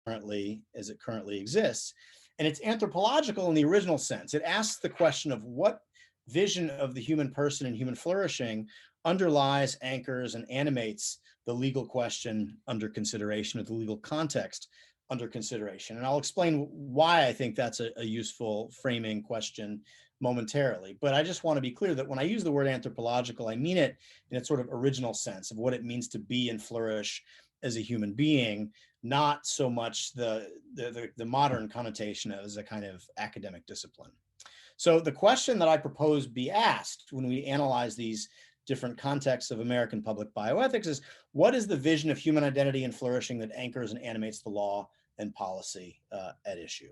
currently exists. And it's anthropological in the original sense. It asks the question of what vision of the human person and human flourishing underlies, anchors, and animates the legal question under consideration, or the legal context under consideration. And I'll explain why I think that's a useful framing question momentarily. But I just want to be clear that when I use the word anthropological, I mean it in its sort of original sense of what it means to be and flourish as a human being, not so much the modern connotation as a kind of academic discipline. So the question that I propose be asked when we analyze these different contexts of American public bioethics is, what is the vision of human identity and flourishing that anchors and animates the law and policy at issue?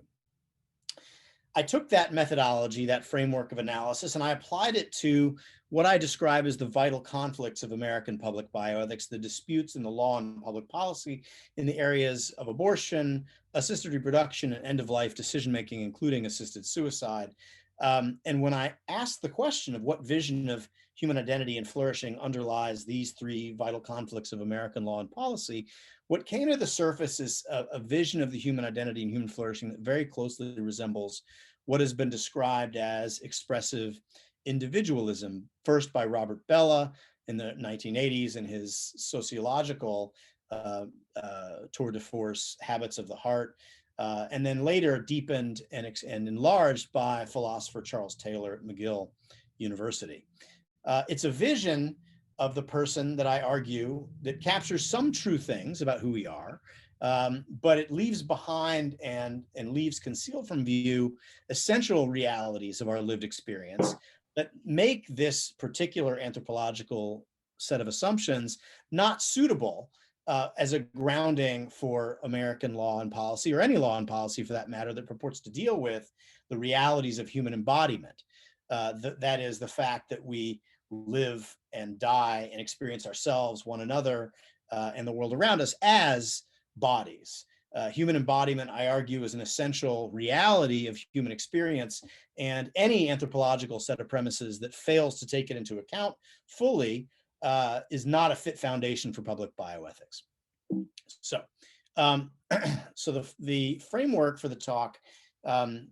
I took that methodology, that framework of analysis, and I applied it to what I describe as the vital conflicts of American public bioethics, the disputes in the law and public policy in the areas of abortion, assisted reproduction, and end-of-life decision-making, including assisted suicide. And when I asked the question of what vision of human identity and flourishing underlies these three vital conflicts of American law and policy, what came to the surface is a vision of the human identity and human flourishing that very closely resembles what has been described as expressive individualism, first by Robert Bellah in the 1980s in his sociological tour de force, Habits of the Heart, and then later deepened and enlarged by philosopher Charles Taylor at McGill University. It's a vision of the person that I argue that captures some true things about who we are, but it leaves behind and leaves concealed from view essential realities of our lived experience that make this particular anthropological set of assumptions not suitable as a grounding for American law and policy, or any law and policy for that matter, that purports to deal with the realities of human embodiment. That is the fact that we live and die and experience ourselves, one another, and the world around us as bodies. Human embodiment, I argue, is an essential reality of human experience, and any anthropological set of premises that fails to take it into account fully is not a fit foundation for public bioethics. So, the framework for the talk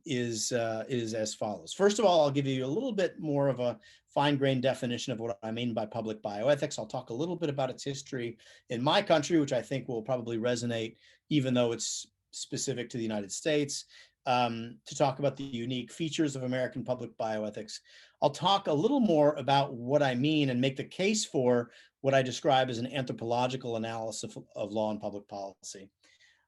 is as follows. First of all, I'll give you a little bit more of a fine-grained definition of what I mean by public bioethics. I'll talk a little bit about its history in my country, which I think will probably resonate, even though it's specific to the United States, to talk about the unique features of American public bioethics. I'll talk a little more about what I mean and make the case for what I describe as an anthropological analysis of law and public policy.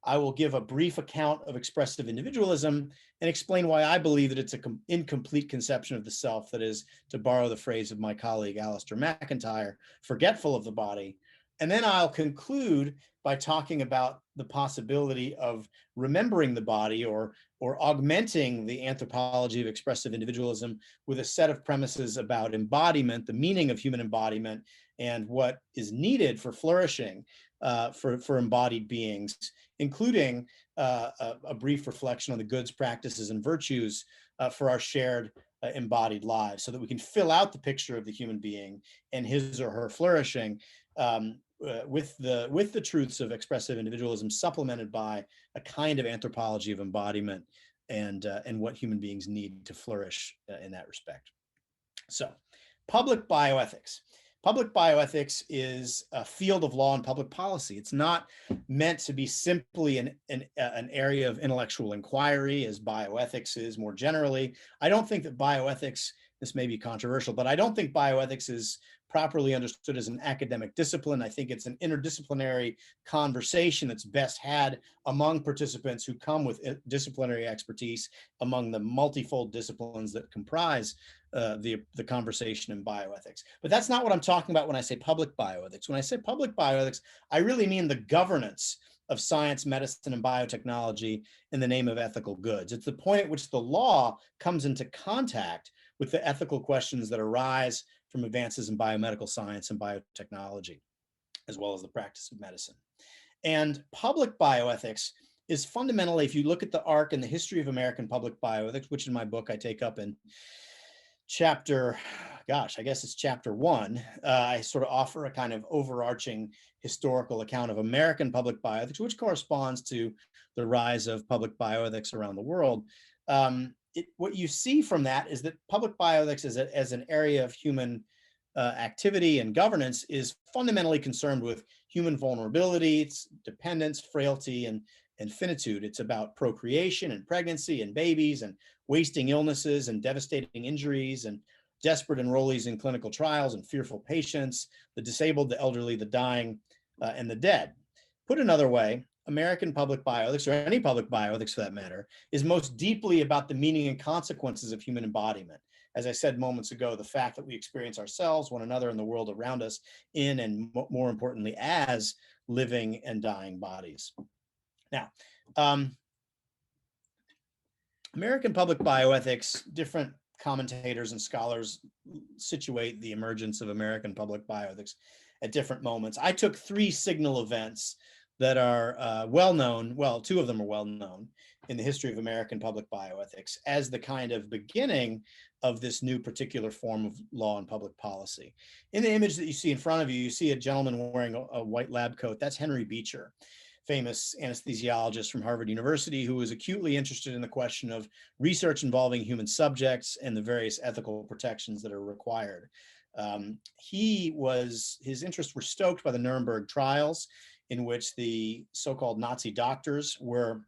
I will give a brief account of expressive individualism and explain why I believe that it's an incomplete conception of the self that is, to borrow the phrase of my colleague Alistair McIntyre, forgetful of the body. And then I'll conclude by talking about the possibility of remembering the body, or augmenting the anthropology of expressive individualism with a set of premises about embodiment, the meaning of human embodiment, and what is needed for flourishing for embodied beings, including a brief reflection on the goods, practices, and virtues for our shared embodied lives, so that we can fill out the picture of the human being and his or her flourishing with the truths of expressive individualism, supplemented by a kind of anthropology of embodiment and what human beings need to flourish in that respect. So, public bioethics. Public bioethics is a field of law and public policy. It's not meant to be simply an area of intellectual inquiry, as bioethics is more generally. I don't think that bioethics, this may be controversial, but I don't think bioethics is properly understood as an academic discipline. I think it's an interdisciplinary conversation that's best had among participants who come with disciplinary expertise among the multifold disciplines that comprise the conversation in bioethics. But that's not what I'm talking about when I say public bioethics. When I say public bioethics, I really mean the governance of science, medicine, and biotechnology in the name of ethical goods. It's the point at which the law comes into contact with the ethical questions that arise from advances in biomedical science and biotechnology, as well as the practice of medicine. And public bioethics is fundamentally, if you look at the arc and the history of American public bioethics, which in my book I take up in chapter gosh, I guess it's chapter 1. I sort of offer a kind of overarching historical account of American public bioethics, which corresponds to the rise of public bioethics around the world. What you see from that is that public bioethics as an area of human activity and governance is fundamentally concerned with human vulnerability, its dependence, frailty, and finitude. It's about procreation and pregnancy and babies and wasting illnesses and devastating injuries and desperate enrollees in clinical trials and fearful patients, the disabled, the elderly, the dying, and the dead. Put another way, American public bioethics, or any public bioethics for that matter, is most deeply about the meaning and consequences of human embodiment. As I said moments ago, the fact that we experience ourselves, one another, and the world around us in, and more importantly, as living and dying bodies. Now, American public bioethics, different commentators and scholars situate the emergence of American public bioethics at different moments. I took 3 signal events that are well known, well, 2 of them are well known in the history of American public bioethics as the kind of beginning of this new particular form of law and public policy. In the image that you see in front of you, you see a gentleman wearing a white lab coat. That's Henry Beecher, famous anesthesiologist from Harvard University, who was acutely interested in the question of research involving human subjects and the various ethical protections that are required. His interests were stoked by the Nuremberg trials, in which the so-called Nazi doctors were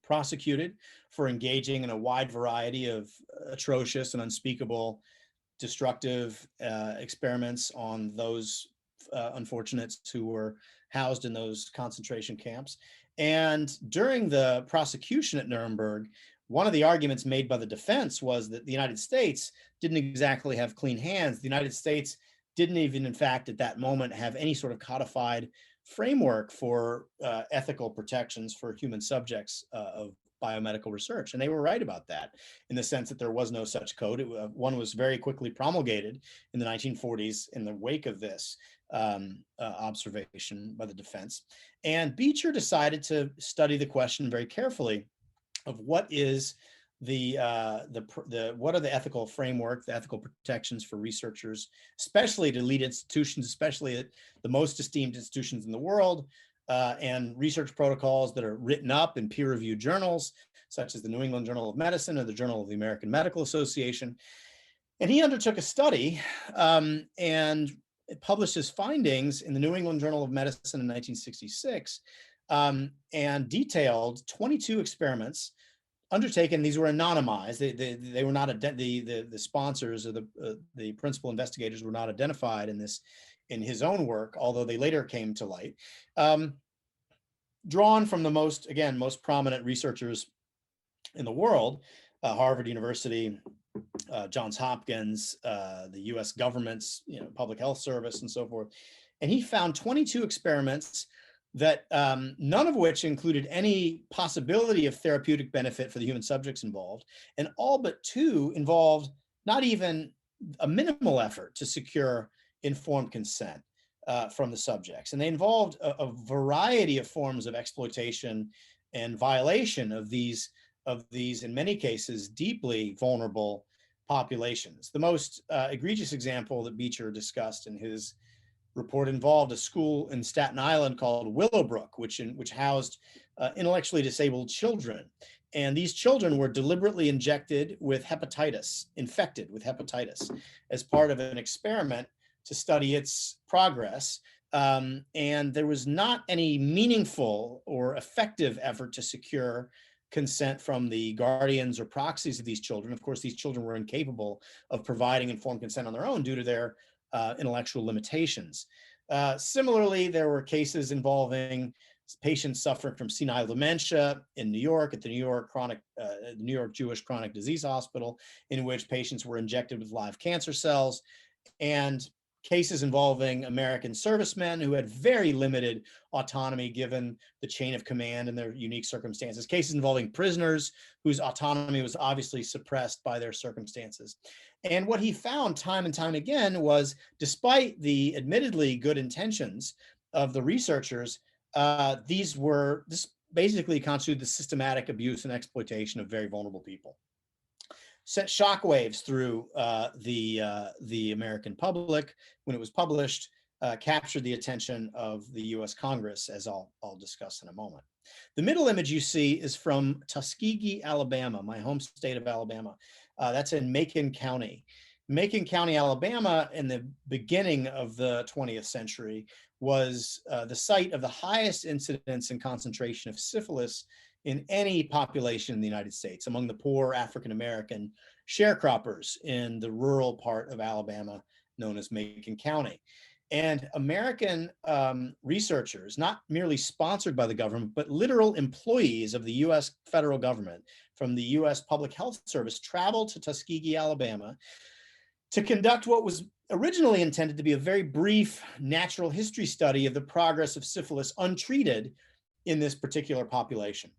prosecuted for engaging in a wide variety of atrocious and unspeakable destructive experiments on those unfortunates who were housed in those concentration camps. And during the prosecution at Nuremberg, one of the arguments made by the defense was that the United States didn't exactly have clean hands. The United States didn't even, in fact, at that moment, have any sort of codified framework for ethical protections for human subjects of biomedical research. And they were right about that, in the sense that there was no such code. One was very quickly promulgated in the 1940s in the wake of this observation by the defense. And Beecher decided to study the question very carefully of what is what are the ethical framework, the ethical protections for researchers, especially to lead institutions, especially at the most esteemed institutions in the world, and research protocols that are written up in peer-reviewed journals, such as the New England Journal of Medicine or the Journal of the American Medical Association. And he undertook a study and published his findings in the New England Journal of Medicine in 1966, and detailed 22 experiments undertaken. These were anonymized. They were not the sponsors or the principal investigators were not identified in his own work, although they later came to light. Drawn from the most prominent researchers in the world, Harvard University, Johns Hopkins, the U.S. government's public health service, and so forth. And he found 22 experiments that none of which included any possibility of therapeutic benefit for the human subjects involved, and all but 2 involved not even a minimal effort to secure informed consent from the subjects. And they involved a variety of forms of exploitation and violation of these, in many cases, deeply vulnerable populations. The most egregious example that Beecher discussed in his report involved a school in Staten Island called Willowbrook, which housed intellectually disabled children. And these children were deliberately infected with hepatitis, as part of an experiment to study its progress. And there was not any meaningful or effective effort to secure consent from the guardians or proxies of these children. Of course, these children were incapable of providing informed consent on their own due to their intellectual limitations. Similarly, there were cases involving patients suffering from senile dementia in New York at the New York Jewish Chronic Disease Hospital, in which patients were injected with live cancer cells, and cases involving American servicemen who had very limited autonomy given the chain of command and their unique circumstances, cases involving prisoners whose autonomy was obviously suppressed by their circumstances. And what he found time and time again was, despite the admittedly good intentions of the researchers, this basically constituted the systematic abuse and exploitation of very vulnerable people. sent shockwaves through the American public when it was published, captured the attention of the US Congress, as I'll discuss in a moment. The middle image you see is from Tuskegee, Alabama, my home state of Alabama. That's in Macon County. Macon County, Alabama, in the beginning of the 20th century, was the site of the highest incidence and concentration of syphilis in any population in the United States, among the poor African-American sharecroppers in the rural part of Alabama known as Macon County. And American researchers, not merely sponsored by the government, but literal employees of the US federal government from the US Public Health Service, traveled to Tuskegee, Alabama, to conduct what was originally intended to be a very brief natural history study of the progress of syphilis untreated in this particular population.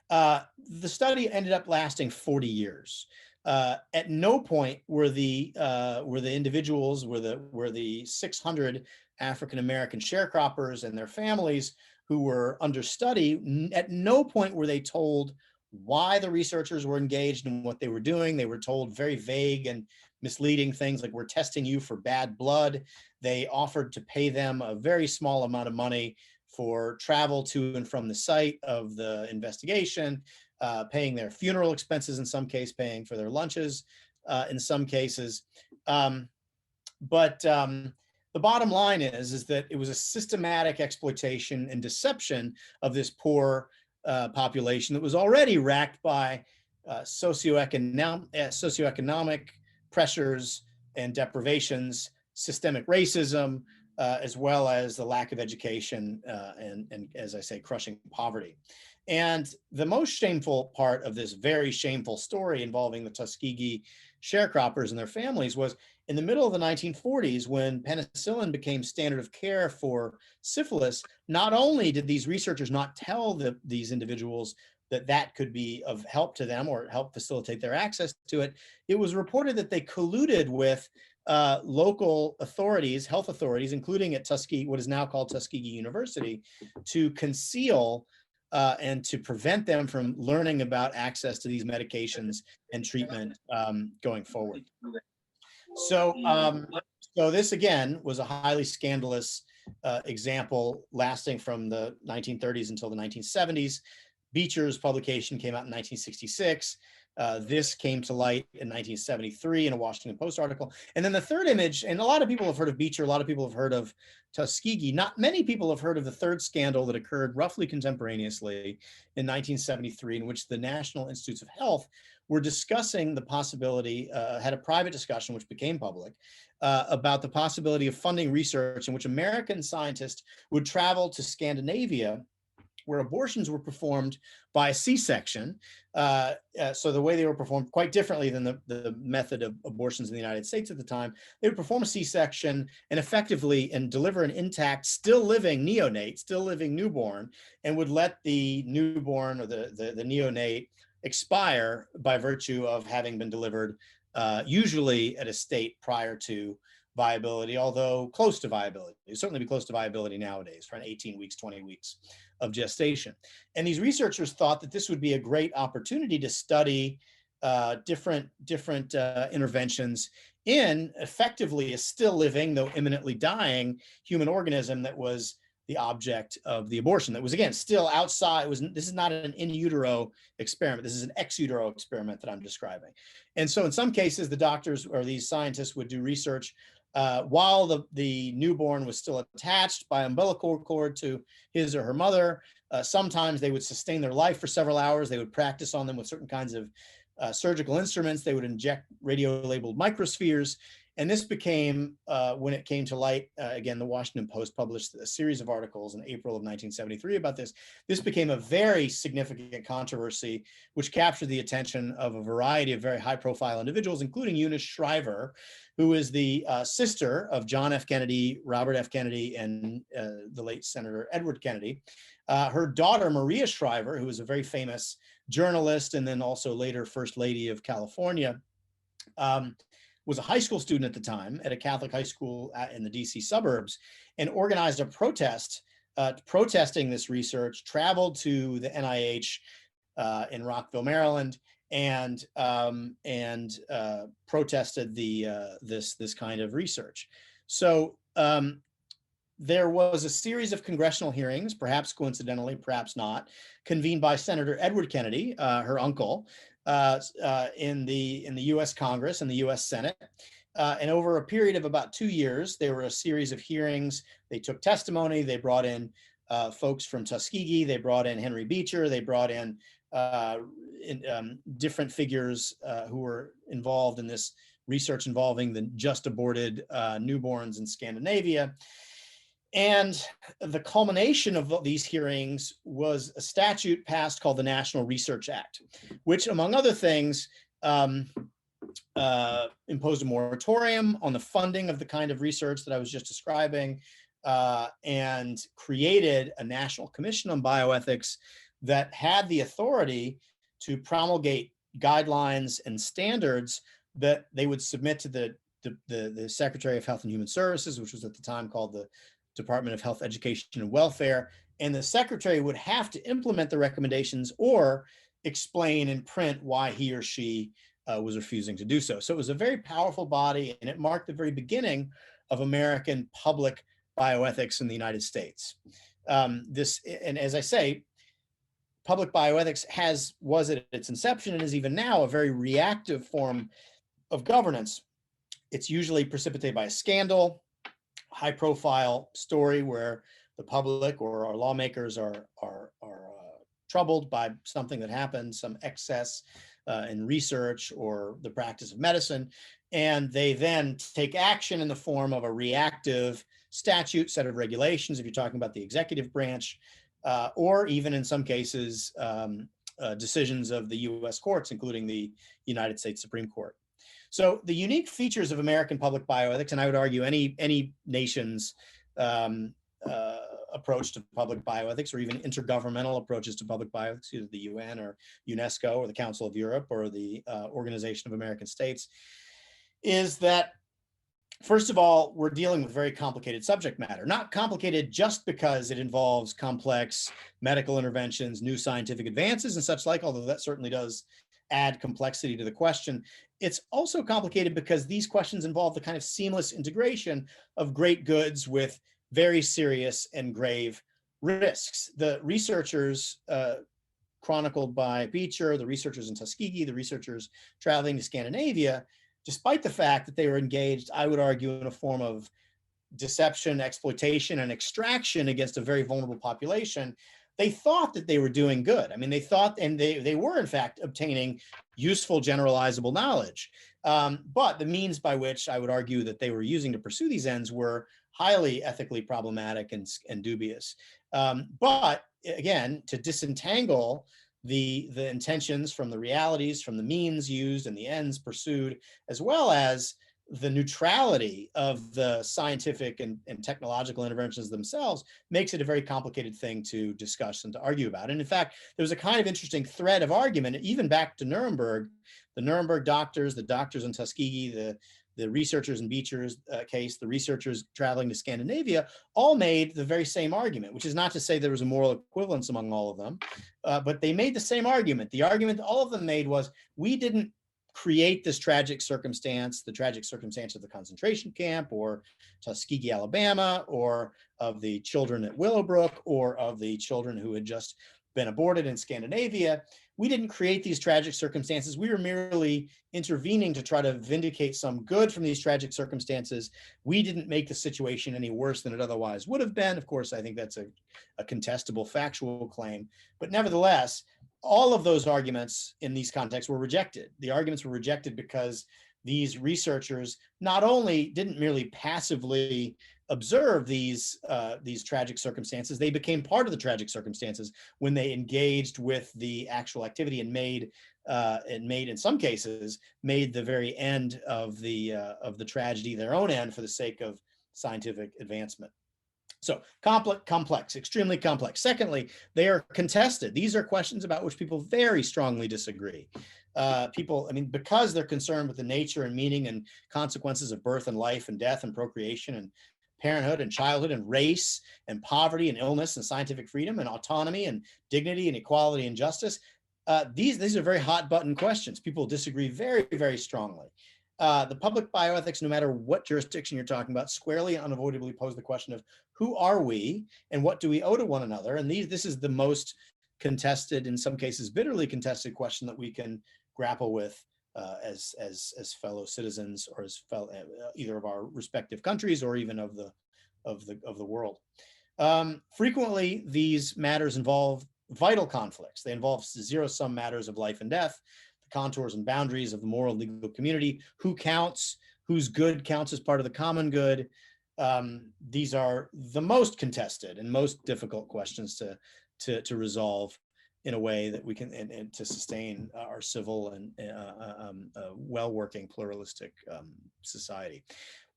The study ended up lasting 40 years. At no point were the individuals, were the 600 African-American sharecroppers and their families who were under study, at no point were they told why the researchers were engaged in what they were doing. They were told very vague and misleading things like, we're testing you for bad blood. They offered to pay them a very small amount of money for travel to and from the site of the investigation, paying their funeral expenses in some case, paying for their lunches in some cases. But the bottom line is that it was a systematic exploitation and deception of this poor population that was already racked by socioeconomic pressures and deprivations, systemic racism, as well as the lack of education and, as I say, crushing poverty. And the most shameful part of this very shameful story involving the Tuskegee sharecroppers and their families was in the middle of the 1940s, when penicillin became standard of care for syphilis. Not only did these researchers not tell these individuals that that could be of help to them or help facilitate their access to it, it was reported that they colluded with local authorities, health authorities, including at Tuskegee, what is now called Tuskegee University, to conceal and to prevent them from learning about access to these medications and treatment going forward. So, so this again was a highly scandalous example lasting from the 1930s until the 1970s. Beecher's publication came out in 1966. This came to light in 1973 in a Washington Post article. And then the third image, and a lot of people have heard of Beecher, a lot of people have heard of Tuskegee. Not many people have heard of the third scandal that occurred roughly contemporaneously in 1973, in which the National Institutes of Health were discussing the possibility, had a private discussion, which became public, about the possibility of funding research in which American scientists would travel to Scandinavia, where abortions were performed by a C-section. So the way they were performed quite differently than the method of abortions in the United States at the time. They would perform a C-section and effectively deliver an intact, still living neonate, still living newborn, and would let the newborn or the neonate expire by virtue of having been delivered, usually at a state prior to viability, although close to viability. It'd certainly be close to viability nowadays, around 18 weeks, 20 weeks of gestation. And these researchers thought that this would be a great opportunity to study different interventions in effectively a still living, though imminently dying, human organism that was the object of the abortion. That was, again, still outside. This is not an in utero experiment. This is an ex utero experiment that I'm describing. And so in some cases, the doctors or these scientists would do research while the newborn was still attached by umbilical cord to his or her mother. Sometimes they would sustain their life for several hours. They would practice on them with certain kinds of surgical instruments. They would inject radio-labeled microspheres. And this became, when it came to light, again, the Washington Post published a series of articles in April of 1973 about this. This became a very significant controversy, which captured the attention of a variety of very high-profile individuals, including Eunice Shriver, who is the sister of John F. Kennedy, Robert F. Kennedy, and the late Senator Edward Kennedy. Her daughter, Maria Shriver, who was a very famous journalist and then also later First Lady of California, was a high school student at the time at a Catholic high school in the DC suburbs, and organized a protest protesting this research, traveled to the NIH in Rockville, Maryland, and protested this kind of research. So there was a series of congressional hearings, perhaps coincidentally, perhaps not, convened by Senator Edward Kennedy, her uncle, in the U.S. Congress and the U.S. Senate. And over a period of about 2 years, there were a series of hearings. They took testimony. They brought in folks from Tuskegee. They brought in Henry Beecher. They brought in different figures who were involved in this research involving the just aborted newborns in Scandinavia. And the culmination of these hearings was a statute passed called the National Research Act, which, among other things, imposed a moratorium on the funding of the kind of research that I was just describing, and created a National Commission on Bioethics that had the authority to promulgate guidelines and standards that they would submit to the Secretary of Health and Human Services, which was at the time called the Department of Health, Education, and Welfare. And the secretary would have to implement the recommendations or explain in print why he or she was refusing to do so. So it was a very powerful body, and it marked the very beginning of American public bioethics in the United States. And as I say, public bioethics was at its inception and is even now a very reactive form of governance. It's usually precipitated by a scandal, high-profile story where the public or our lawmakers are troubled by something that happened, some excess in research or the practice of medicine, and they then take action in the form of a reactive statute, set of regulations, if you're talking about the executive branch, or even in some cases, decisions of the U.S. courts, including the United States Supreme Court. So the unique features of American public bioethics, and I would argue any nation's approach to public bioethics, or even intergovernmental approaches to public bioethics, either the UN or UNESCO or the Council of Europe or the Organization of American States, is that, first of all, we're dealing with very complicated subject matter. Not complicated just because it involves complex medical interventions, new scientific advances and such like, although that certainly does add complexity to the question. It's also complicated because these questions involve the kind of seamless integration of great goods with very serious and grave risks. The researchers chronicled by Beecher, the researchers in Tuskegee, the researchers traveling to Scandinavia, despite the fact that they were engaged, I would argue, in a form of deception, exploitation, and extraction against a very vulnerable population, they thought that they were doing good. I mean, they thought, and they were in fact obtaining useful generalizable knowledge. But the means by which I would argue that they were using to pursue these ends were highly ethically problematic and dubious. But again, to disentangle the intentions from the realities, from the means used and the ends pursued, as well as the neutrality of the scientific and technological interventions themselves, makes it a very complicated thing to discuss and to argue about. And in fact, there's a kind of interesting thread of argument, even back to Nuremberg. The Nuremberg doctors, the doctors in Tuskegee, the researchers in Beecher's case, the researchers traveling to Scandinavia, all made the very same argument, which is not to say there was a moral equivalence among all of them, but they made the same argument. The argument all of them made was, we didn't create this tragic circumstance, the tragic circumstance of the concentration camp or Tuskegee, Alabama, or of the children at Willowbrook, or of the children who had just been aborted in Scandinavia. We didn't create these tragic circumstances. We were merely intervening to try to vindicate some good from these tragic circumstances. We didn't make the situation any worse than it otherwise would have been. Of course, I think that's a contestable factual claim, but nevertheless, all of those arguments in these contexts were rejected. The arguments were rejected because these researchers not only didn't merely passively observe these tragic circumstances, they became part of the tragic circumstances when they engaged with the actual activity and made in some cases made the very end of the tragedy their own end for the sake of scientific advancement. So complex, extremely complex. Secondly, they are contested. These are questions about which people very strongly disagree. Because they're concerned with the nature and meaning and consequences of birth and life and death and procreation and parenthood and childhood and race and poverty and illness and scientific freedom and autonomy and dignity and equality and justice. These are very hot button questions. People disagree very, very strongly. The public bioethics, no matter what jurisdiction you're talking about, squarely and unavoidably pose the question of who are we and what do we owe to one another? And this is the most contested, in some cases bitterly contested, question that we can grapple with as fellow citizens, or as fellow, either of our respective countries or even of the world. Frequently, these matters involve vital conflicts. They involve zero-sum matters of life and death, the contours and boundaries of the moral and legal community, who counts, whose good counts as part of the common good. These are the most contested and most difficult questions to resolve in a way that we can, and to sustain our civil and well-working pluralistic society.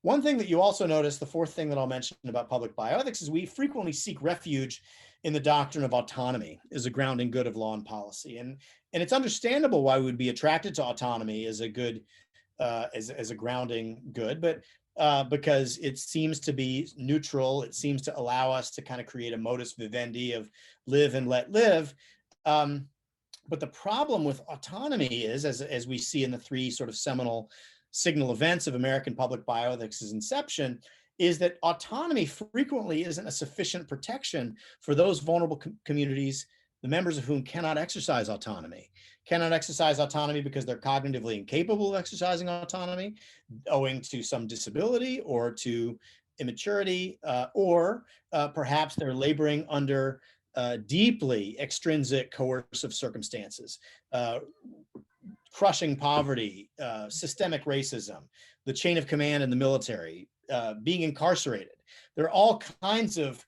One thing that you also notice, the fourth thing that I'll mention about public bioethics, is we frequently seek refuge in the doctrine of autonomy as a grounding good of law and policy. And it's understandable why we would be attracted to autonomy as a good, as a grounding good, but because it seems to be neutral. It seems to allow us to kind of create a modus vivendi of live and let live. But the problem with autonomy is, as we see in the three sort of seminal signal events of American public bioethics' inception, is that autonomy frequently isn't a sufficient protection for those vulnerable communities, the members of whom cannot exercise autonomy because they're cognitively incapable of exercising autonomy, owing to some disability or to immaturity, or perhaps they're laboring under deeply extrinsic coercive circumstances, crushing poverty, systemic racism, the chain of command in the military, being incarcerated. There are all kinds of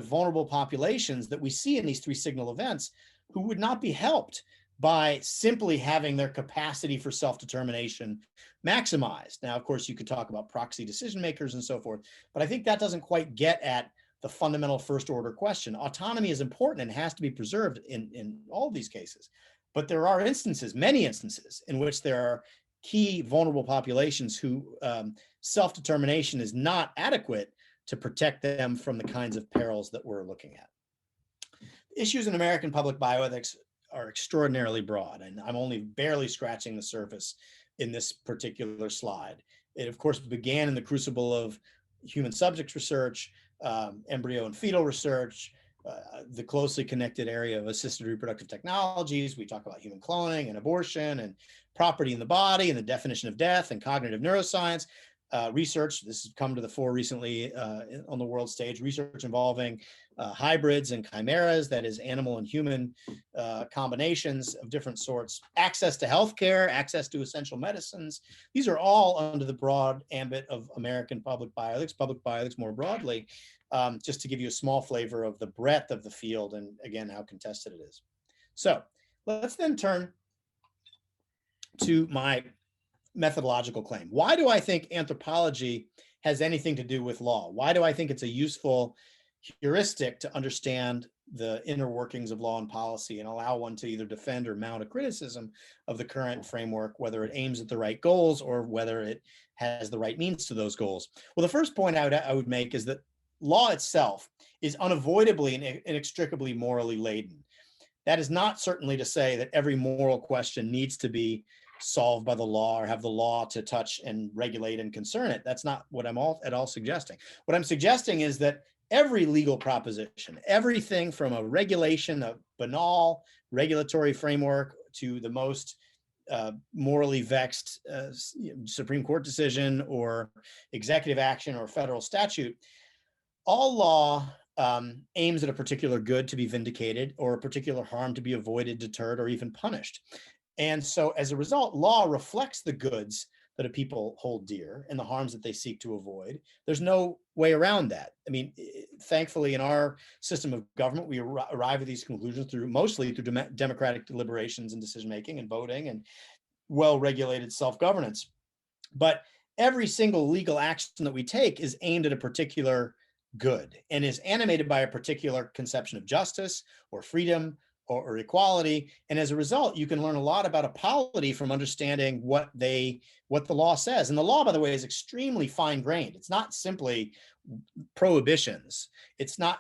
vulnerable populations that we see in these three signal events who would not be helped by simply having their capacity for self-determination maximized. Now, of course, you could talk about proxy decision makers and so forth, but I think that doesn't quite get at the fundamental first order question. Autonomy is important and has to be preserved in all of these cases. But there are instances, many instances, in which there are key vulnerable populations who self-determination is not adequate to protect them from the kinds of perils that we're looking at. Issues in American public bioethics are extraordinarily broad, and I'm only barely scratching the surface in this particular slide. It, of course, began in the crucible of human subjects research, embryo and fetal research, the closely connected area of assisted reproductive technologies. We talk about human cloning and abortion and property in the body and the definition of death and cognitive neuroscience. Research, this has come to the fore recently on the world stage, research involving hybrids and chimeras, that is animal and human combinations of different sorts, access to healthcare, access to essential medicines. These are all under the broad ambit of American public bioethics more broadly, just to give you a small flavor of the breadth of the field and, again, how contested it is. So let's then turn to my methodological claim. Why do I think anthropology has anything to do with law? Why do I think it's a useful heuristic to understand the inner workings of law and policy and allow one to either defend or mount a criticism of the current framework, whether it aims at the right goals or whether it has the right means to those goals? Well, the first point I would make is that law itself is unavoidably and inextricably morally laden. That is not certainly to say that every moral question needs to be solved by the law or have the law to touch and regulate and concern it. That's not what I'm at all suggesting. What I'm suggesting is that every legal proposition, everything from a regulation, a banal regulatory framework, to the most morally vexed Supreme Court decision or executive action or federal statute, all law aims at a particular good to be vindicated or a particular harm to be avoided, deterred, or even punished. And so as a result, law reflects the goods that a people hold dear and the harms that they seek to avoid. There's no way around that. I mean, thankfully, in our system of government, we arrive at these conclusions mostly through democratic deliberations and decision-making and voting and well-regulated self-governance. But every single legal action that we take is aimed at a particular good and is animated by a particular conception of justice or freedom or equality. And as a result, you can learn a lot about a polity from understanding what the law says. And the law, by the way, is extremely fine-grained. It's not simply prohibitions. It's not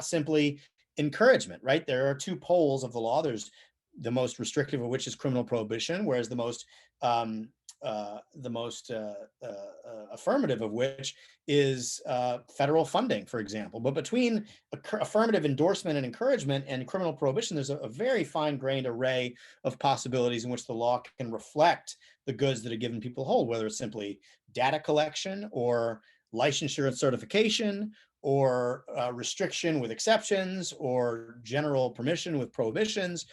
simply encouragement, right? There are two poles of the law. There's the most restrictive of which is criminal prohibition, whereas the most affirmative of which is federal funding, for example. But between affirmative endorsement and encouragement and criminal prohibition, there's a very fine-grained array of possibilities in which the law can reflect the goods that a given people hold, whether it's simply data collection or licensure and certification, or restriction with exceptions, or general permission with prohibitions,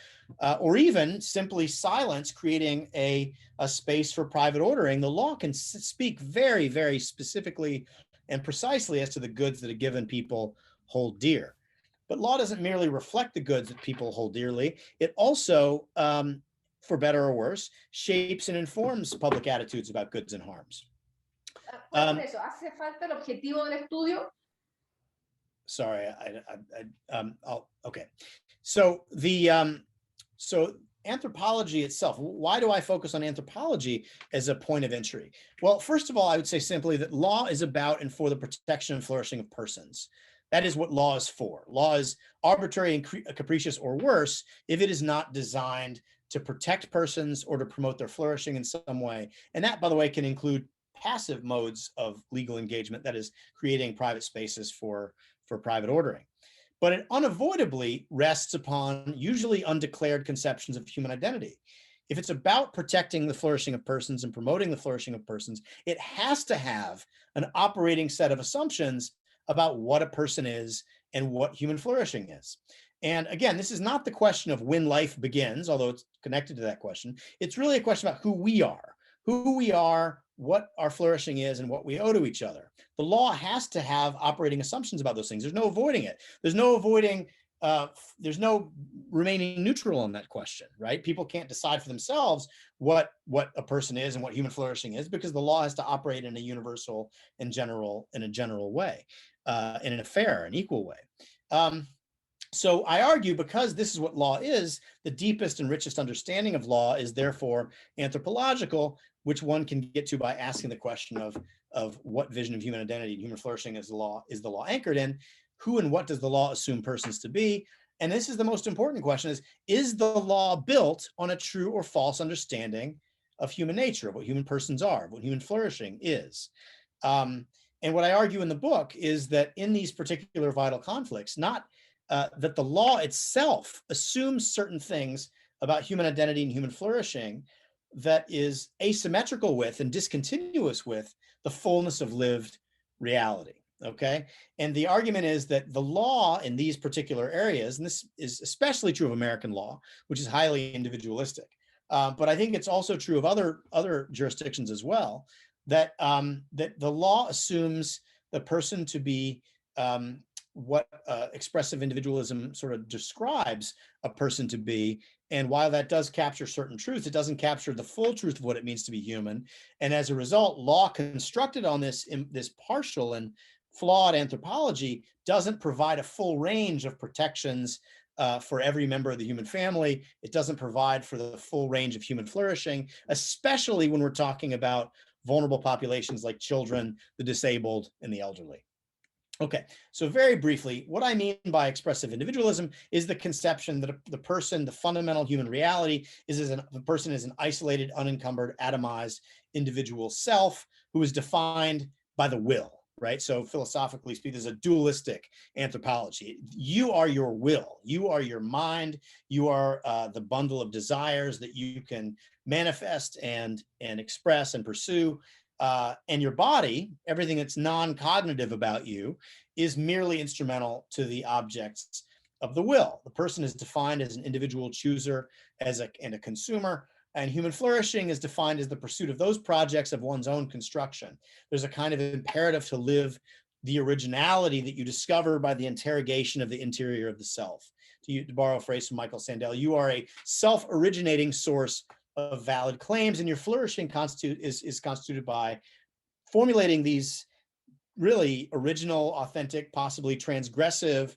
or even simply silence, creating a space for private ordering. The law can speak very, very specifically and precisely as to the goods that a given people hold dear. But law doesn't merely reflect the goods that people hold dearly. It also, for better or worse, shapes and informs public attitudes about goods and harms. Pues eso, hace falta el objetivo del estudio. Sorry, okay. So so anthropology itself, why do I focus on anthropology as a point of entry? Well, first of all, I would say simply that law is about and for the protection and flourishing of persons. That is what law is for. Law is arbitrary and capricious, or worse, if it is not designed to protect persons or to promote their flourishing in some way. And that, by the way, can include passive modes of legal engagement, that is creating private spaces for private ordering. But it unavoidably rests upon usually undeclared conceptions of human identity. If it's about protecting the flourishing of persons and promoting the flourishing of persons, it has to have an operating set of assumptions about what a person is and what human flourishing is. And again, this is not the question of when life begins, although it's connected to that question. It's really a question about who we are, what our flourishing is, and what we owe to each other. The law has to have operating assumptions about those things. There's no avoiding it. There's no avoiding, there's no remaining neutral on that question, right? People can't decide for themselves what a person is and what human flourishing is, because the law has to operate in a universal and in a general way, in a fair and equal way. So I argue, because this is what law is, the deepest and richest understanding of law is therefore anthropological, which one can get to by asking the question of what vision of human identity and human flourishing is the law anchored in? Who and what does the law assume persons to be? And this is the most important question: is the law built on a true or false understanding of human nature, of what human persons are, of what human flourishing is? And what I argue in the book is that in these particular vital conflicts, not that the law itself assumes certain things about human identity and human flourishing that is asymmetrical with and discontinuous with the fullness of lived reality, okay? And the argument is that the law in these particular areas, and this is especially true of American law, which is highly individualistic, but I think it's also true of other jurisdictions as well, that the law assumes the person to be what expressive individualism sort of describes a person to be. And while that does capture certain truths, it doesn't capture the full truth of what it means to be human. And as a result, law constructed on this partial and flawed anthropology doesn't provide a full range of protections for every member of the human family. It doesn't provide for the full range of human flourishing, especially when we're talking about vulnerable populations like children, the disabled, and the elderly. Okay, so very briefly, what I mean by expressive individualism is the conception that the person, the fundamental human reality, the person is an isolated, unencumbered, atomized individual self who is defined by the will, right? So philosophically speaking, there's a dualistic anthropology. You are your will, you are your mind, you are the bundle of desires that you can manifest and express and pursue. And your body, everything that's non-cognitive about you, is merely instrumental to the objects of the will. The person is defined as an individual chooser and a consumer, and human flourishing is defined as the pursuit of those projects of one's own construction. There's a kind of imperative to live the originality that you discover by the interrogation of the interior of the self. To borrow a phrase from Michael Sandel, you are a self-originating source of valid claims, and your flourishing is constituted by formulating these really original, authentic, possibly transgressive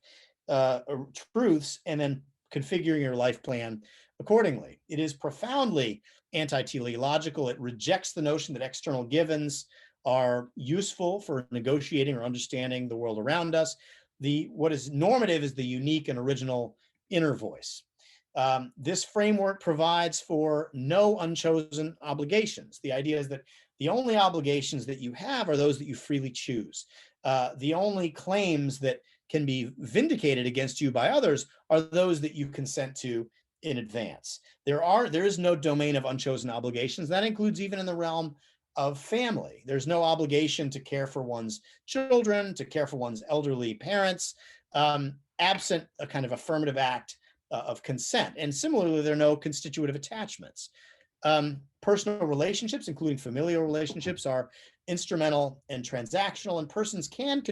truths, and then configuring your life plan accordingly. It is profoundly anti-teleological. It rejects the notion that external givens are useful for negotiating or understanding the world around us. what is normative is the unique and original inner voice. This framework provides for no unchosen obligations. The idea is that the only obligations that you have are those that you freely choose. The only claims that can be vindicated against you by others are those that you consent to in advance. There is no domain of unchosen obligations. That includes even in the realm of family. There's no obligation to care for one's children, to care for one's elderly parents, absent a kind of affirmative act of consent. And similarly, there are no constitutive attachments. Personal relationships, including familial relationships, are instrumental and transactional, and persons can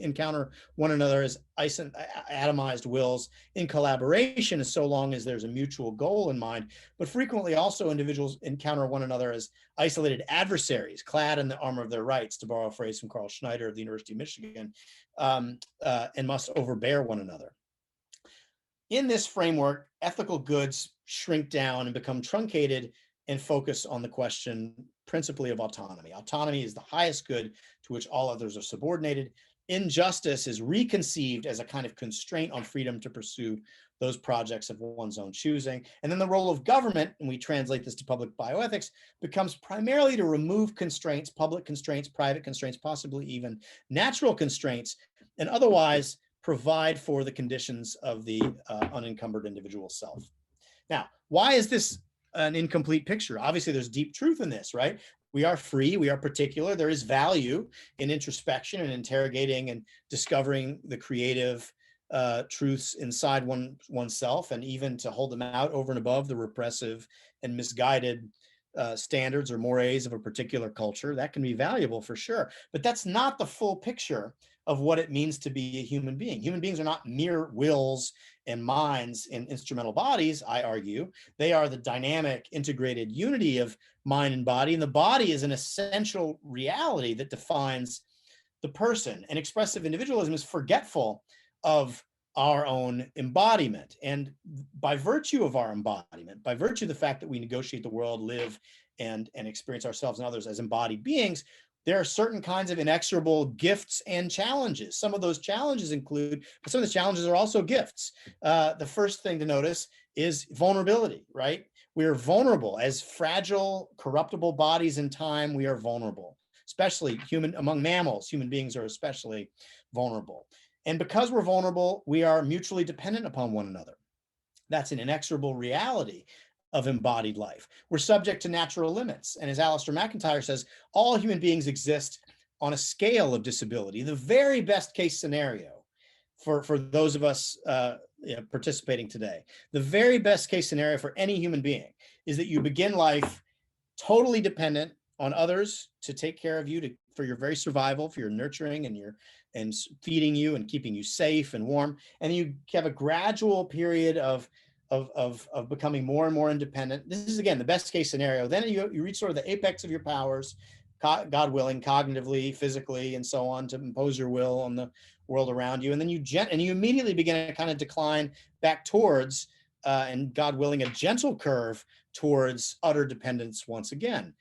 encounter one another as atomized wills in collaboration, as so long as there's a mutual goal in mind. But frequently also individuals encounter one another as isolated adversaries, clad in the armor of their rights, to borrow a phrase from Carl Schneider of the University of Michigan, and must overbear one another. In this framework, ethical goods shrink down and become truncated and focus on the question principally of autonomy. Autonomy is the highest good to which all others are subordinated. Injustice is reconceived as a kind of constraint on freedom to pursue those projects of one's own choosing. And then the role of government, and we translate this to public bioethics, becomes primarily to remove constraints, public constraints, private constraints, possibly even natural constraints, and otherwise provide for the conditions of the unencumbered individual self. Now, why is this an incomplete picture? Obviously, there's deep truth in this, right? We are free, we are particular. There is value in introspection and interrogating and discovering the creative truths inside oneself, and even to hold them out over and above the repressive and misguided standards or mores of a particular culture. That can be valuable for sure, but that's not the full picture of what it means to be a human being. Human beings are not mere wills and minds in instrumental bodies, I argue. They are the dynamic, integrated unity of mind and body, and the body is an essential reality that defines the person. And expressive individualism is forgetful of our own embodiment. And by virtue of our embodiment, by virtue of the fact that we negotiate the world, live and experience ourselves and others as embodied beings, there are certain kinds of inexorable gifts and challenges. Some of those challenges include, but some of the challenges are also gifts. The first thing to notice is vulnerability, right? We are vulnerable as fragile, corruptible bodies in time. We are vulnerable, especially among mammals. Human beings are especially vulnerable. And because we're vulnerable, we are mutually dependent upon one another. That's an inexorable reality of embodied life. We're subject to natural limits. And as Alistair McIntyre says, all human beings exist on a scale of disability. The very best case scenario for those of us participating today, the very best case scenario for any human being is that you begin life totally dependent on others to take care of you, for your very survival, for your nurturing and feeding you and keeping you safe and warm. And you have a gradual period of becoming more and more independent. This is, again, the best case scenario. Then you reach sort of the apex of your powers, God willing, cognitively, physically, and so on, to impose your will on the world around you. And then you immediately begin a kind of decline back towards, and God willing, a gentle curve towards utter dependence once again.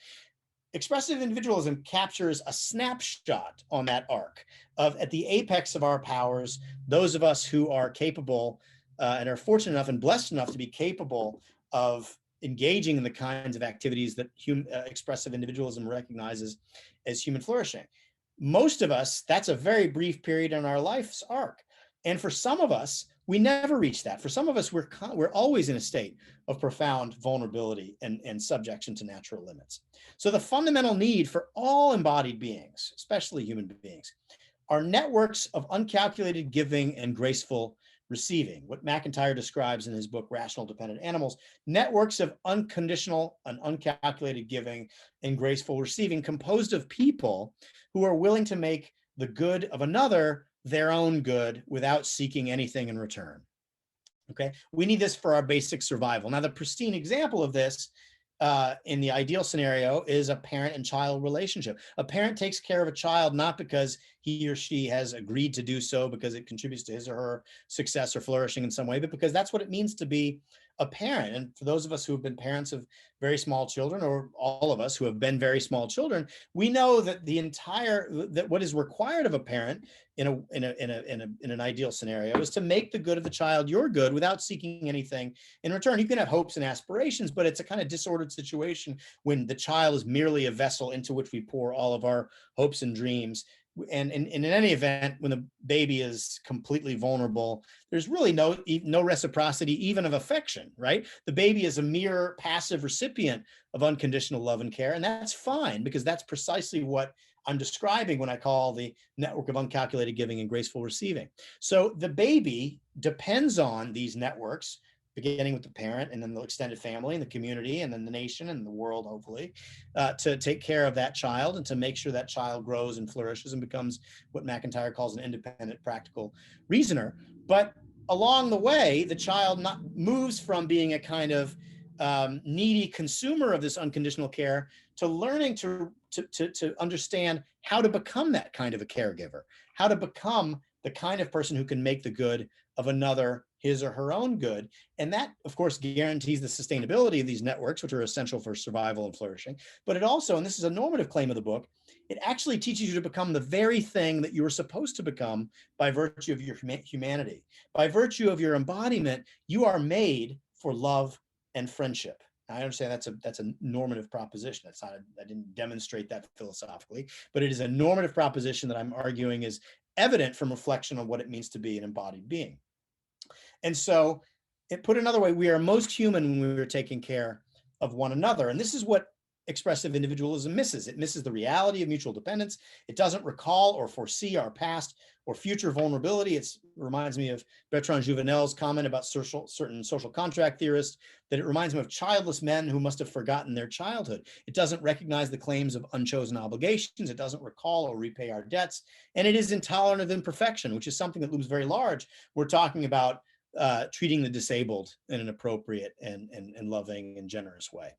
Expressive individualism captures a snapshot on that arc of, at the apex of our powers, those of us who are capable and are fortunate enough and blessed enough to be capable of engaging in the kinds of activities that expressive individualism recognizes as human flourishing. Most of us, that's a very brief period in our life's arc. And for some of us, we never reach that. For some of us, we're always in a state of profound vulnerability and subjection to natural limits. So the fundamental need for all embodied beings, especially human beings, are networks of uncalculated giving and graceful receiving, what McIntyre describes in his book, Rational Dependent Animals, networks of unconditional and uncalculated giving and graceful receiving, composed of people who are willing to make the good of another their own good without seeking anything in return. Okay, we need this for our basic survival. Now, the pristine example of this in the ideal scenario is a parent and child relationship. A parent takes care of a child not because he or she has agreed to do so, because it contributes to his or her success or flourishing in some way, but because that's what it means to be a parent, and for those of us who have been parents of very small children, or all of us who have been very small children, we know that that what is required of a parent in an ideal scenario is to make the good of the child your good without seeking anything in return. You can have hopes and aspirations, but it's a kind of disordered situation when the child is merely a vessel into which we pour all of our hopes and dreams. And in any event, when the baby is completely vulnerable, there's really no reciprocity, even of affection, right? The baby is a mere passive recipient of unconditional love and care, and that's fine, because that's precisely what I'm describing when I call the network of uncalculated giving and graceful receiving. So the baby depends on these networks, beginning with the parent, and then the extended family and the community, and then the nation and the world, hopefully, to take care of that child and to make sure that child grows and flourishes and becomes what McIntyre calls an independent, practical reasoner. But along the way, the child moves from being a kind of needy consumer of this unconditional care to learning to understand how to become that kind of a caregiver, how to become the kind of person who can make the good of another his or her own good. And that, of course, guarantees the sustainability of these networks, which are essential for survival and flourishing. But it also, and this is a normative claim of the book, it actually teaches you to become the very thing that you were supposed to become by virtue of your humanity. By virtue of your embodiment, you are made for love and friendship. I understand that's a normative proposition. That's not, I didn't demonstrate that philosophically, but it is a normative proposition that I'm arguing is evident from reflection on what it means to be an embodied being. And so, put another way, we are most human when we are taking care of one another. And this is what expressive individualism misses. It misses the reality of mutual dependence. It doesn't recall or foresee our past or future vulnerability. It reminds me of Bertrand Juvenel's comment about certain social contract theorists, that it reminds me of childless men who must have forgotten their childhood. It doesn't recognize the claims of unchosen obligations. It doesn't recall or repay our debts. And it is intolerant of imperfection, which is something that looms very large. We're talking about treating the disabled in an appropriate and loving and generous way.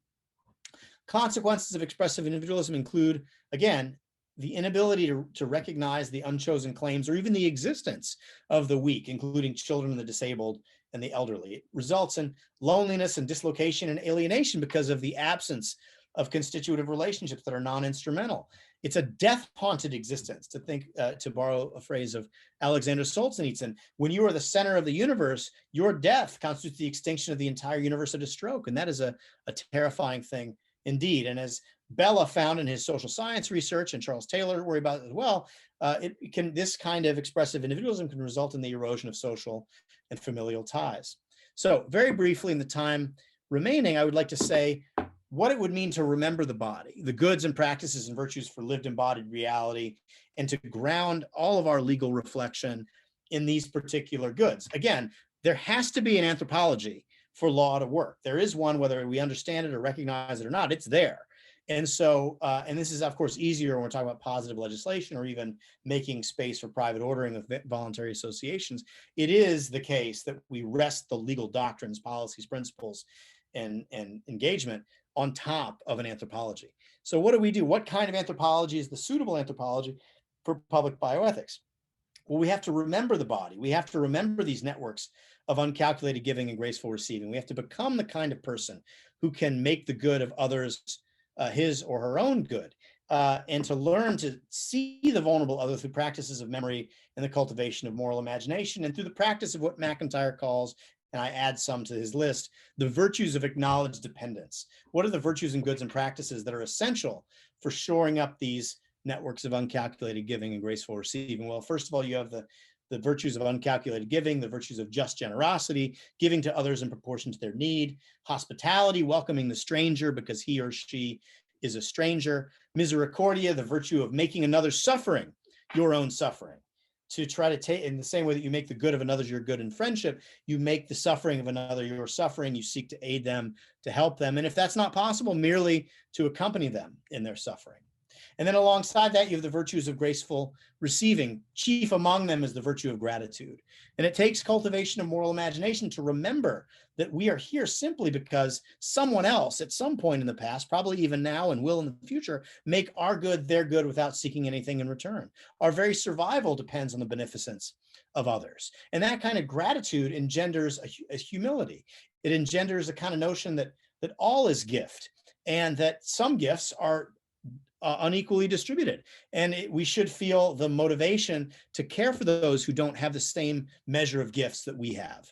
Consequences of expressive individualism include, again, the inability to recognize the unchosen claims or even the existence of the weak, including children and the disabled and the elderly. It results in loneliness and dislocation and alienation because of the absence of constitutive relationships that are non-instrumental. It's a death-haunted existence, to borrow a phrase of Alexander Solzhenitsyn. When you are the center of the universe, your death constitutes the extinction of the entire universe at a stroke. And that is a terrifying thing indeed. And as Bella found in his social science research, and Charles Taylor worry about it as well, this kind of expressive individualism can result in the erosion of social and familial ties. So very briefly, in the time remaining, I would like to say what it would mean to remember the body, the goods and practices and virtues for lived embodied reality, and to ground all of our legal reflection in these particular goods. Again, there has to be an anthropology for law to work. There is one, whether we understand it or recognize it or not, it's there. And so, and this is, of course, easier when we're talking about positive legislation or even making space for private ordering of voluntary associations. It is the case that we rest the legal doctrines, policies, principles, and engagement on top of an anthropology. So what do we do? What kind of anthropology is the suitable anthropology for public bioethics? Well, we have to remember the body. We have to remember these networks of uncalculated giving and graceful receiving. We have to become the kind of person who can make the good of others his or her own good, and to learn to see the vulnerable other through practices of memory and the cultivation of moral imagination, and through the practice of what McIntyre calls, and I add some to his list, the virtues of acknowledged dependence. What are the virtues and goods and practices that are essential for shoring up these networks of uncalculated giving and graceful receiving? Well, first of all, you have the virtues of uncalculated giving, the virtues of just generosity, giving to others in proportion to their need, hospitality, welcoming the stranger because he or she is a stranger, misericordia, the virtue of making another suffering your own suffering. To try to take, in the same way that you make the good of another your good in friendship, you make the suffering of another your suffering. You seek to aid them, to help them. And if that's not possible, merely to accompany them in their suffering. And then alongside that, you have the virtues of graceful receiving. Chief among them is the virtue of gratitude. And it takes cultivation of moral imagination to remember that we are here simply because someone else at some point in the past, probably even now and will in the future, make our good their good without seeking anything in return. Our very survival depends on the beneficence of others. And that kind of gratitude engenders a humility. It engenders a kind of notion that all is gift, and that some gifts are unequally distributed. And we should feel the motivation to care for those who don't have the same measure of gifts that we have.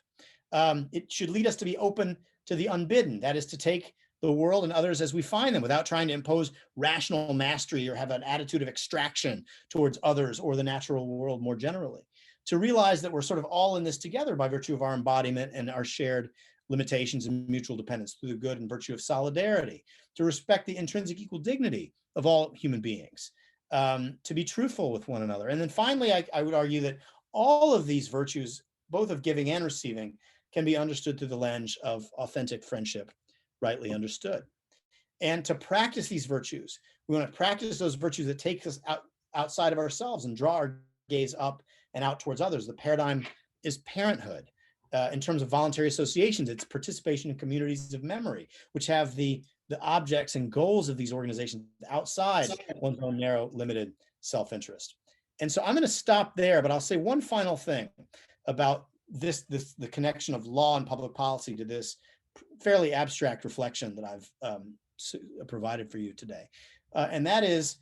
It should lead us to be open to the unbidden, that is to take the world and others as we find them without trying to impose rational mastery or have an attitude of extraction towards others or the natural world more generally. To realize that we're sort of all in this together by virtue of our embodiment and our shared limitations and mutual dependence through the good and virtue of solidarity. To respect the intrinsic equal dignity of all human beings. To be truthful with one another. And then finally, I would argue that all of these virtues, both of giving and receiving, can be understood through the lens of authentic friendship, rightly understood. And to practice these virtues, we want to practice those virtues that take us outside of ourselves and draw our gaze up and out towards others. The paradigm is parenthood. In terms of voluntary associations, it's participation in communities of memory, which have the objects and goals of these organizations outside one's own narrow, limited self-interest. And so I'm going to stop there, but I'll say one final thing about the connection of law and public policy to this fairly abstract reflection that I've provided for you today. And that is,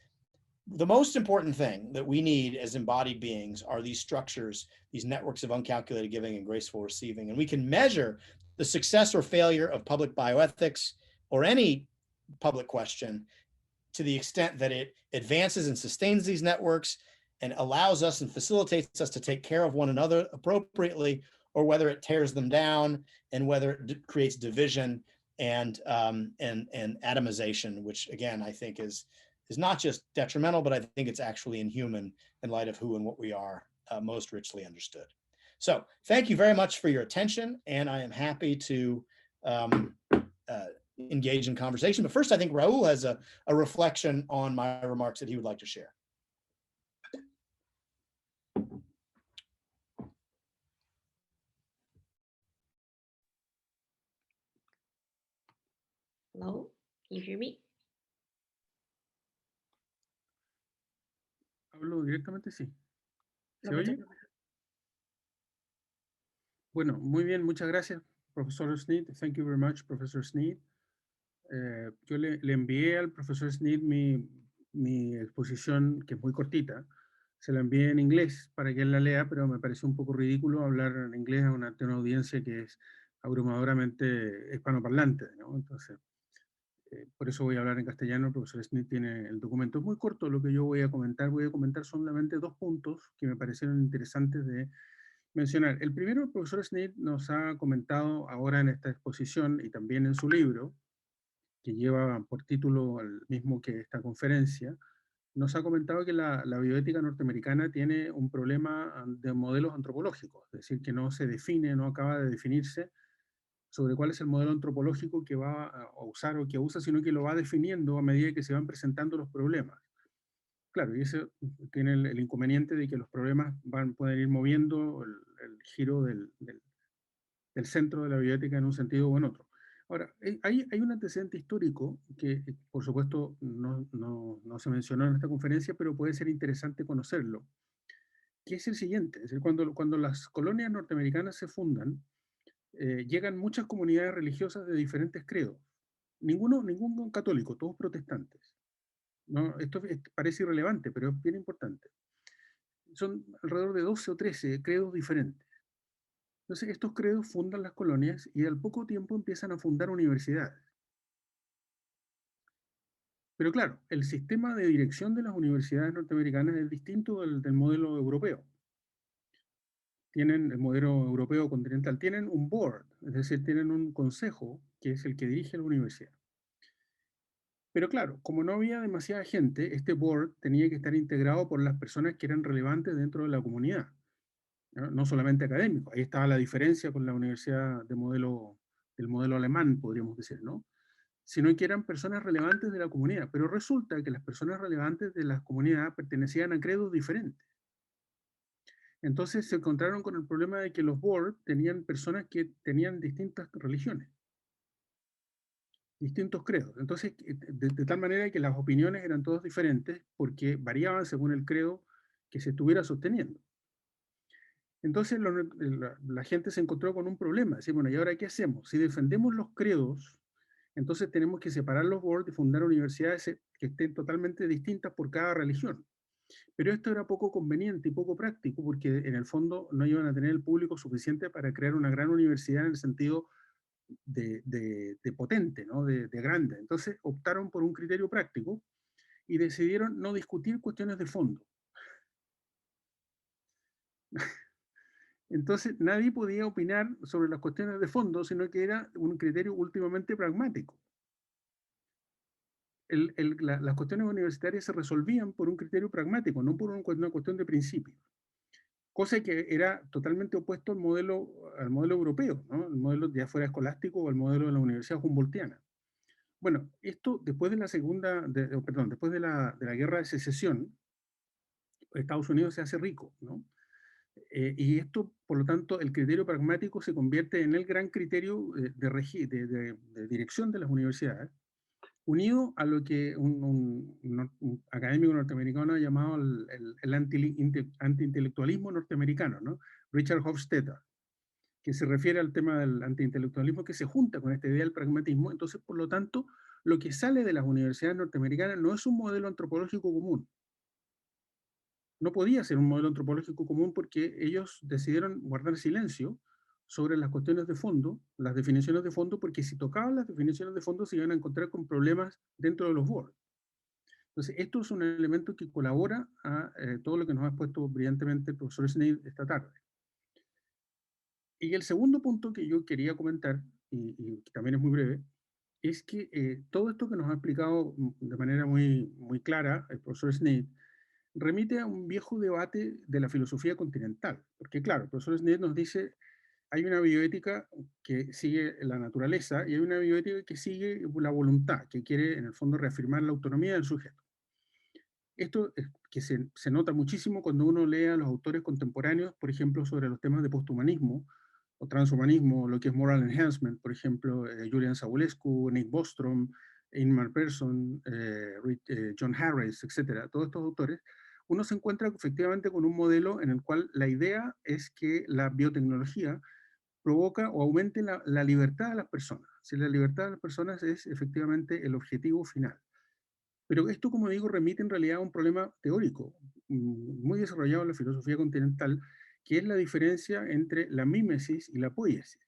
the most important thing that we need as embodied beings are these structures, these networks of uncalculated giving and graceful receiving. And we can measure the success or failure of public bioethics or any public question to the extent that it advances and sustains these networks and allows us and facilitates us to take care of one another appropriately, or whether it tears them down and whether it creates division and atomization, which again, I think is not just detrimental, but I think it's actually inhuman in light of who and what we are, most richly understood. So thank you very much for your attention, and I am happy to engage in conversation. But first, I think Raul has a reflection on my remarks that he would like to share. Hello, can you hear me? Hablo directamente, sí. ¿Se oye? Bueno, muy bien, muchas gracias, profesor Snead. Thank you very much, Professor Snead. Yo le envié al profesor Snead mi exposición, que es muy cortita. Se la envié en inglés para que él la lea, pero me pareció un poco ridículo hablar en inglés a una audiencia que es abrumadoramente hispanoparlante, ¿no? Entonces, por eso voy a hablar en castellano. El profesor Snead tiene el documento. Es muy corto lo que yo voy a comentar. Voy a comentar solamente 2 puntos que me parecieron interesantes de mencionar. El primero, el profesor Snead nos ha comentado ahora en esta exposición y también en su libro, que lleva por título el mismo que esta conferencia, nos ha comentado que la bioética norteamericana tiene un problema de modelos antropológicos, es decir, que no se define, no acaba de definirse sobre cuál es el modelo antropológico que va a usar o que usa, sino que lo va definiendo a medida que se van presentando los problemas. Claro, y eso tiene el inconveniente de que los problemas pueden ir moviendo el giro del centro de la bioética en un sentido o en otro. Ahora, hay un antecedente histórico que, por supuesto, no se mencionó en esta conferencia, pero puede ser interesante conocerlo, que es el siguiente. Es decir, cuando las colonias norteamericanas se fundan, llegan muchas comunidades religiosas de diferentes credos. Ningún católico, todos protestantes. ¿No? Esto parece irrelevante, pero es bien importante. Son alrededor de 12 o 13 credos diferentes. Entonces, estos credos fundan las colonias y al poco tiempo empiezan a fundar universidades. Pero claro, el sistema de dirección de las universidades norteamericanas es distinto del modelo europeo. Tienen el modelo europeo continental, tienen un board, es decir, tienen un consejo que es el que dirige la universidad. Pero claro, como no había demasiada gente, este board tenía que estar integrado por las personas que eran relevantes dentro de la comunidad, no solamente académicos. Ahí estaba la diferencia con la universidad del modelo alemán, podríamos decir, ¿no? Sino que eran personas relevantes de la comunidad. Pero resulta que las personas relevantes de la comunidad pertenecían a credos diferentes. Entonces se encontraron con el problema de que los boards tenían personas que tenían distintas religiones, distintos credos. Entonces, de tal manera que las opiniones eran todas diferentes porque variaban según el credo que se estuviera sosteniendo. Entonces la gente se encontró con un problema. Dice, bueno, ¿y ahora qué hacemos? Si defendemos los credos, entonces tenemos que separar los boards y fundar universidades que estén totalmente distintas por cada religión. Pero esto era poco conveniente y poco práctico porque en el fondo no iban a tener el público suficiente para crear una gran universidad en el sentido de potente, ¿no? de grande. Entonces optaron por un criterio práctico y decidieron no discutir cuestiones de fondo. Entonces nadie podía opinar sobre las cuestiones de fondo, sino que era un criterio últimamente pragmático. Las cuestiones universitarias se resolvían por un criterio pragmático, no por una cuestión de principio. Cosa que era totalmente opuesto al modelo europeo, ¿no? El modelo ya fuera escolástico o al modelo de la Universidad Humboldtiana. Bueno, esto después de después de la Guerra de Secesión, Estados Unidos se hace rico, ¿no? Y esto, por lo tanto, el criterio pragmático se convierte en el gran criterio de dirección de las universidades, unido a lo que un académico norteamericano ha llamado el antiintelectualismo norteamericano, ¿no? Richard Hofstadter, que se refiere al tema del antiintelectualismo que se junta con esta idea del pragmatismo. Entonces, por lo tanto, lo que sale de las universidades norteamericanas no es un modelo antropológico común. No podía ser un modelo antropológico común porque ellos decidieron guardar silencio sobre las cuestiones de fondo, las definiciones de fondo, porque si tocaban las definiciones de fondo se iban a encontrar con problemas dentro de los boards. Entonces, esto es un elemento que colabora a todo lo que nos ha expuesto brillantemente el profesor Snead esta tarde. Y el segundo punto que yo quería comentar, y también es muy breve, es que todo esto que nos ha explicado de manera muy clara el profesor Snead remite a un viejo debate de la filosofía continental. Porque claro, el profesor Snead nos dice, hay una bioética que sigue la naturaleza y hay una bioética que sigue la voluntad, que quiere en el fondo reafirmar la autonomía del sujeto. Esto es que se nota muchísimo cuando uno lee a los autores contemporáneos, por ejemplo, sobre los temas de posthumanismo o transhumanismo, lo que es moral enhancement, por ejemplo, Julian Savulescu, Nick Bostrom, Ingmar Persson, John Harris, etcétera, todos estos autores, uno se encuentra efectivamente con un modelo en el cual la idea es que la biotecnología provoca o aumente la libertad de las personas. Si la libertad de las personas es efectivamente el objetivo final. Pero esto, como digo, remite en realidad a un problema teórico muy desarrollado en la filosofía continental, que es la diferencia entre la mímesis y la poiesis.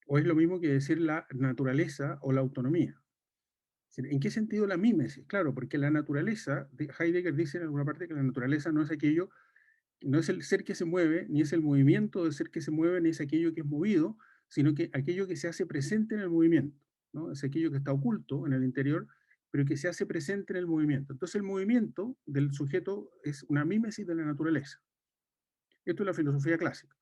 O es lo mismo que decir la naturaleza o la autonomía. ¿En qué sentido la mímesis? Claro, porque la naturaleza, Heidegger dice en alguna parte que la naturaleza no es aquello, no es el ser que se mueve, ni es el movimiento del ser que se mueve, ni es aquello que es movido, sino que aquello que se hace presente en el movimiento, ¿no? Es aquello que está oculto en el interior, pero que se hace presente en el movimiento. Entonces el movimiento del sujeto es una mímesis de la naturaleza. Esto es la filosofía clásica.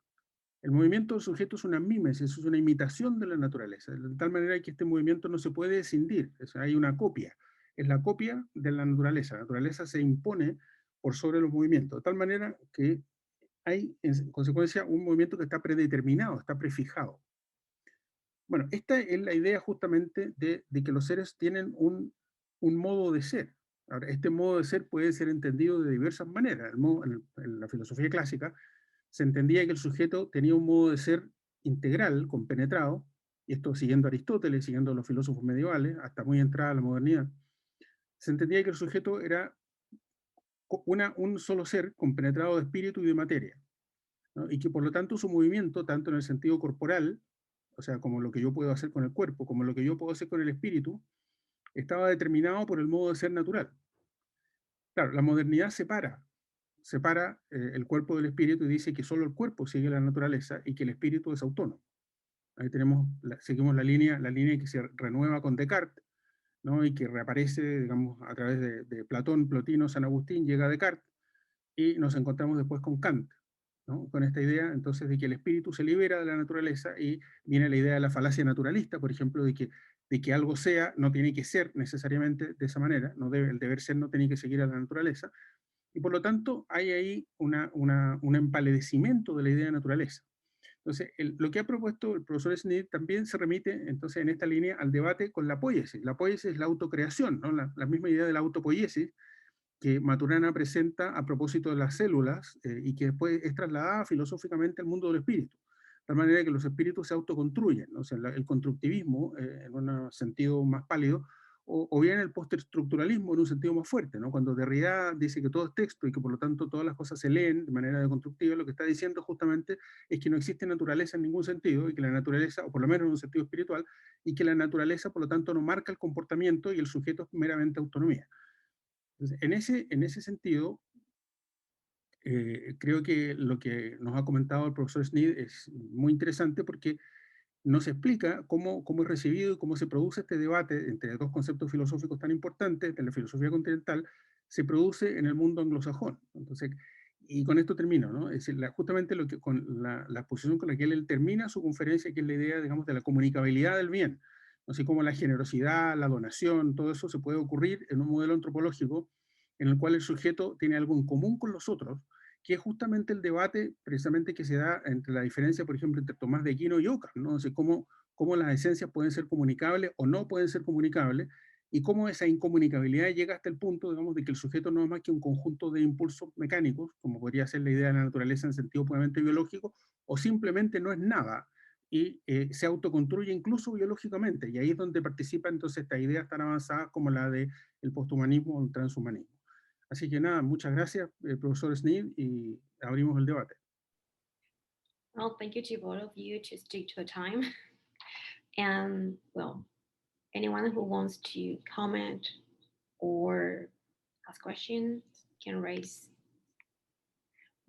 El movimiento del sujeto es una mímesis, es una imitación de la naturaleza, de tal manera que este movimiento no se puede escindir, o sea, hay una copia, es la copia de la naturaleza se impone por sobre los movimientos, de tal manera que hay en consecuencia un movimiento que está predeterminado, está prefijado. Bueno, esta es la idea justamente de que los seres tienen un modo de ser. Ahora, este modo de ser puede ser entendido de diversas maneras. En la filosofía clásica se entendía que el sujeto tenía un modo de ser integral, compenetrado, y esto siguiendo a Aristóteles, siguiendo a los filósofos medievales, hasta muy entrada a la modernidad. Se entendía que el sujeto era un solo ser compenetrado de espíritu y de materia, ¿no? Y que por lo tanto su movimiento, tanto en el sentido corporal, o sea, como lo que yo puedo hacer con el cuerpo, como lo que yo puedo hacer con el espíritu, estaba determinado por el modo de ser natural. Claro, la modernidad separa el cuerpo del espíritu y dice que solo el cuerpo sigue la naturaleza y que el espíritu es autónomo. Ahí seguimos la línea que se renueva con Descartes, ¿no? Y que reaparece, digamos, a través de Platón, Plotino, San Agustín, llega a Descartes, y nos encontramos después con Kant, ¿no? Con esta idea entonces de que el espíritu se libera de la naturaleza y viene la idea de la falacia naturalista, por ejemplo, de que algo sea, no tiene que ser necesariamente de esa manera, el deber ser no tiene que seguir a la naturaleza, y por lo tanto hay ahí un empaledecimiento de la idea de naturaleza. Entonces, lo que ha propuesto el profesor Snead también se remite entonces en esta línea al debate con la poiesis. La poiesis es la autocreación, ¿no? La misma idea de la autopoiesis, que Maturana presenta a propósito de las células y que después es trasladada filosóficamente al mundo del espíritu. De tal manera que los espíritus se autoconstruyen, ¿no? O sea, el constructivismo, en un sentido más pálido, o bien el postestructuralismo en un sentido más fuerte, ¿no? Cuando Derrida dice que todo es texto y que por lo tanto todas las cosas se leen de manera deconstructiva, lo que está diciendo justamente es que no existe naturaleza en ningún sentido, y que la naturaleza, o por lo menos en un sentido espiritual, y que la naturaleza por lo tanto no marca el comportamiento y el sujeto es meramente autonomía. Entonces, en ese sentido, creo que lo que nos ha comentado el profesor Snead es muy interesante porque nos explica cómo es recibido y cómo se produce este debate entre dos conceptos filosóficos tan importantes de la filosofía continental, se produce en el mundo anglosajón. Entonces, y con esto termino, ¿no? Es decir, justamente con la posición con la que él termina su conferencia, que es la idea, digamos, de la comunicabilidad del bien. Así como la generosidad, la donación, todo eso se puede ocurrir en un modelo antropológico en el cual el sujeto tiene algo en común con los otros, que es justamente el debate precisamente que se da entre la diferencia, por ejemplo, entre Tomás de Aquino y Occam, ¿no? O sea, cómo las esencias pueden ser comunicables o no pueden ser comunicables, y cómo esa incomunicabilidad llega hasta el punto, digamos, de que el sujeto no es más que un conjunto de impulsos mecánicos, como podría ser la idea de la naturaleza en sentido puramente biológico, o simplemente no es nada, y se autoconstruye incluso biológicamente, y ahí es donde participa entonces estas ideas tan avanzadas como la del posthumanismo o el transhumanismo. Así que nada, muchas gracias, profesor Snead, y abrimos el debate. Well, thank you to both of you to stick to the time. And well, anyone who wants to comment or ask questions can raise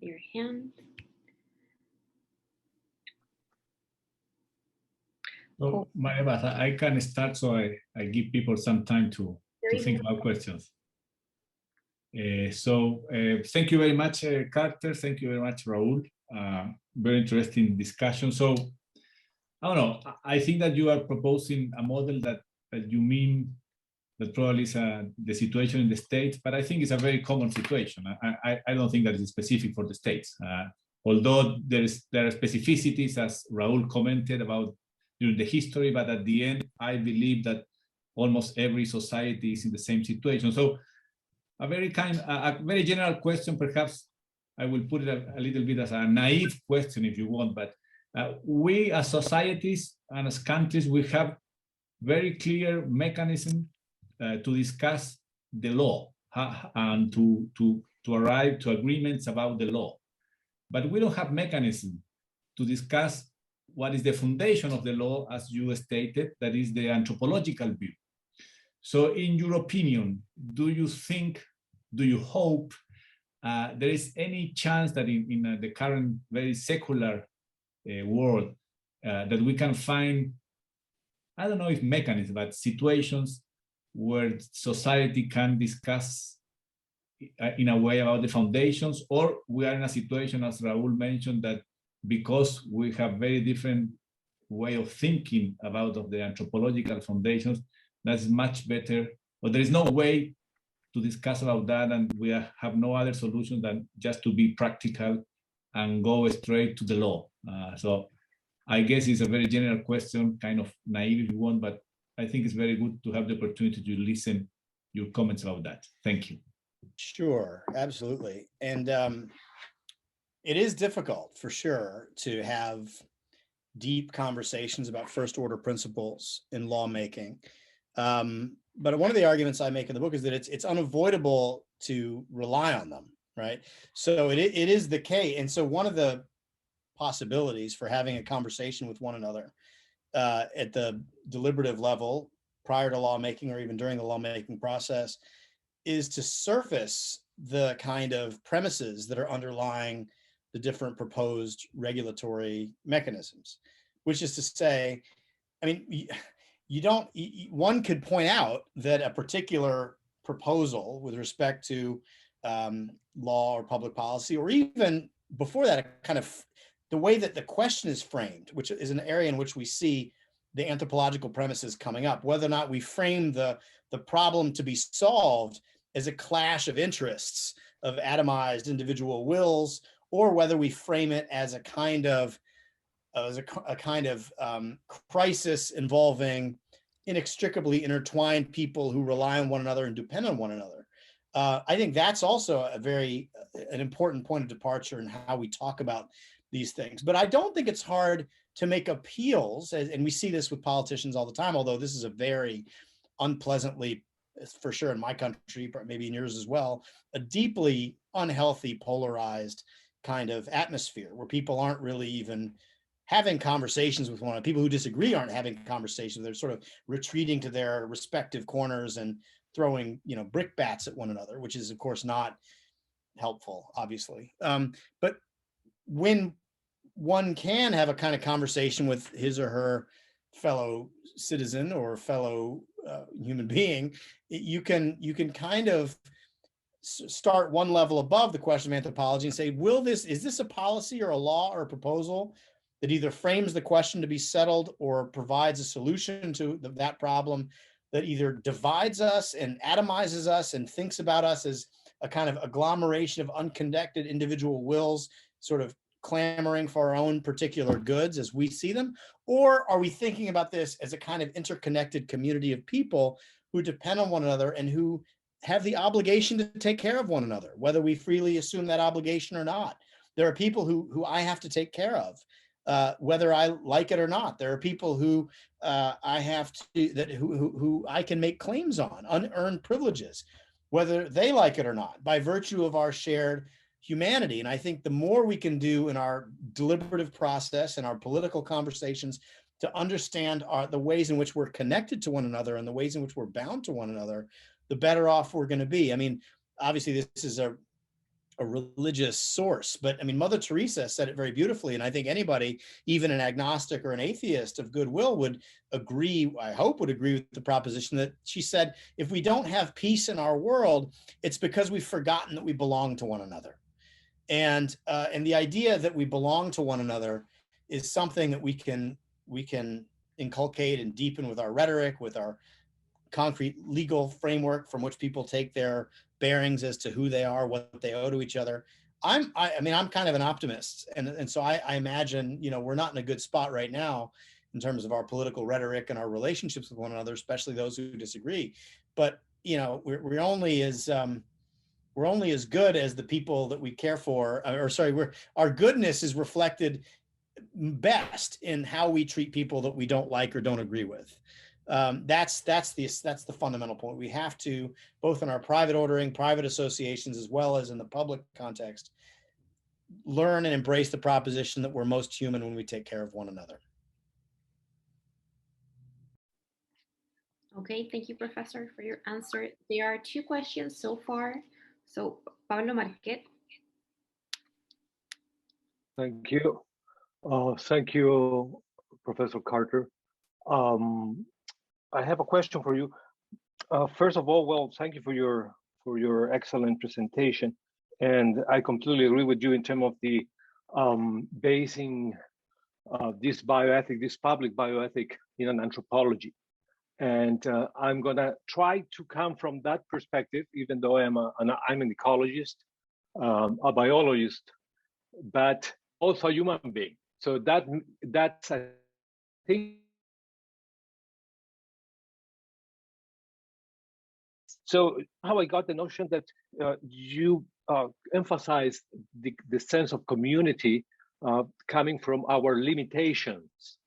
their hand. So, María, I can start, so I give people some time to think about questions. Thank you very much, Carter. Thank you very much, Raul. Very interesting discussion. So, I don't know, I think that you are proposing a model that you mean that probably is the situation in the States, but I think it's a very common situation. I don't think that it's specific for the States. Although there are specificities, as Raul commented about during the history, but at the end, I believe that almost every society is in the same situation. So a very general question, perhaps I will put it a little bit as a naive question if you want, but we as societies and as countries, we have very clear mechanism to discuss the law and to arrive to agreements about the law. But we don't have mechanism to discuss what is the foundation of the law, as you stated, that is the anthropological view. So in your opinion, do you hope there is any chance that in the current very secular world that we can find, I don't know if mechanisms, but situations where society can discuss in a way about the foundations, or we are in a situation, as Raul mentioned, that because we have very different way of thinking about the anthropological foundations, that's much better, or there is no way to discuss about that, and we have no other solution than just to be practical and go straight to the law. So I guess it's a very general question, kind of naive if you want, but I think it's very good to have the opportunity to listen your comments about that. Thank you. Sure, absolutely. And it is difficult for sure to have deep conversations about first order principles in lawmaking. But one of the arguments I make in the book is that it's unavoidable to rely on them, right? So it is the case. And so one of the possibilities for having a conversation with one another at the deliberative level prior to lawmaking or even during the lawmaking process is to surface the kind of premises that are underlying the different proposed regulatory mechanisms, which is to say, I mean, one could point out that a particular proposal with respect to law or public policy, or even before that, a kind of the way that the question is framed, which is an area in which we see the anthropological premises coming up, whether or not we frame the problem to be solved as a clash of interests of atomized individual wills, or whether we frame it as a kind of crisis involving inextricably intertwined people who rely on one another and depend on one another. I think that's also an important point of departure in how we talk about these things. But I don't think it's hard to make appeals, and we see this with politicians all the time, although this is a very unpleasantly, for sure in my country, maybe in yours as well, a deeply unhealthy, polarized kind of atmosphere where people aren't really even having conversations with one another. People who disagree aren't having conversations. They're sort of retreating to their respective corners and throwing, brickbats at one another, which is of course not helpful, obviously. But when one can have a kind of conversation with his or her fellow citizen or fellow human being, you can kind of start one level above the question of anthropology and say, is this a policy or a law or a proposal that either frames the question to be settled or provides a solution to that problem, that either divides us and atomizes us and thinks about us as a kind of agglomeration of unconnected individual wills, sort of clamoring for our own particular goods as we see them? Or are we thinking about this as a kind of interconnected community of people who depend on one another and who have the obligation to take care of one another, whether we freely assume that obligation or not? There are people who I have to take care of, whether I like it or not. There are people who I have to, who I can make claims on, unearned privileges, whether they like it or not, by virtue of our shared humanity. And I think the more we can do in our deliberative process and our political conversations to understand the ways in which we're connected to one another and the ways in which we're bound to one another, the better off we're going to be. I mean, obviously this is a religious source, but I mean, Mother Teresa said it very beautifully. And I think anybody, even an agnostic or an atheist of goodwill, would agree, I hope would agree with the proposition that she said, if we don't have peace in our world, it's because we've forgotten that we belong to one another. And the idea that we belong to one another is something that we can inculcate and deepen with our rhetoric, with our concrete legal framework from which people take their bearings as to who they are, what they owe to each other. I mean, I'm kind of an optimist. And so I imagine, we're not in a good spot right now in terms of our political rhetoric and our relationships with one another, especially those who disagree. But, we're only as good as the people that we care for, our goodness is reflected best in how we treat people that we don't like or don't agree with. That's the fundamental point. We have to, both in our private ordering, private associations, as well as in the public context, learn and embrace the proposition that we're most human when we take care of one another. Okay, thank you, Professor, for your answer. There are 2 questions so far. So, Pablo Marquet. Thank you. Thank you, Professor Carter. I have a question for you. First of all, well, thank you for your excellent presentation, and I completely agree with you in terms of the basing this bioethic, this public bioethic, in an anthropology. And I'm gonna try to come from that perspective, even though I'm an ecologist, a biologist, but also a human being. So that's I think. So how I got the notion that you emphasize the sense of community coming from our limitations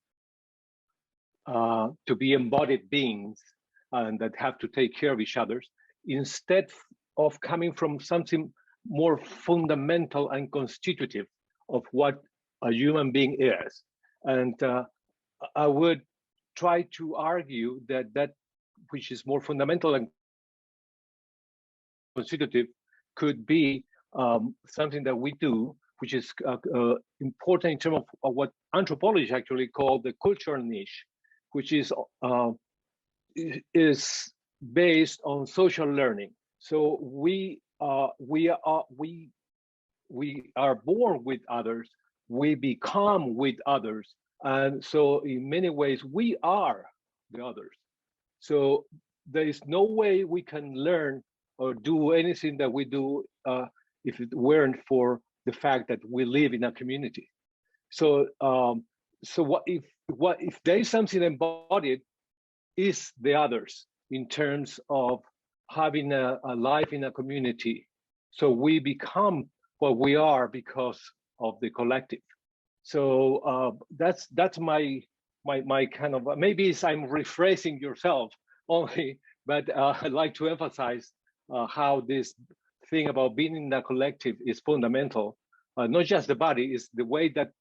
to be embodied beings and that have to take care of each other, instead of coming from something more fundamental and constitutive of what a human being is. And I would try to argue that which is more fundamental and constitutive could be something that we do, which is important in terms of what anthropology actually called the cultural niche, which is based on social learning. So we are born with others, we become with others, and so in many ways we are the others. So there is no way we can learn or do anything that we do if it weren't for the fact that we live in a community. So what if there is something embodied, is the others in terms of having a life in a community. So we become what we are because of the collective. So that's my kind of, maybe I'm rephrasing yourself only, but I'd like to emphasize how this thing about being in the collective is fundamental. Not just the body, is the way that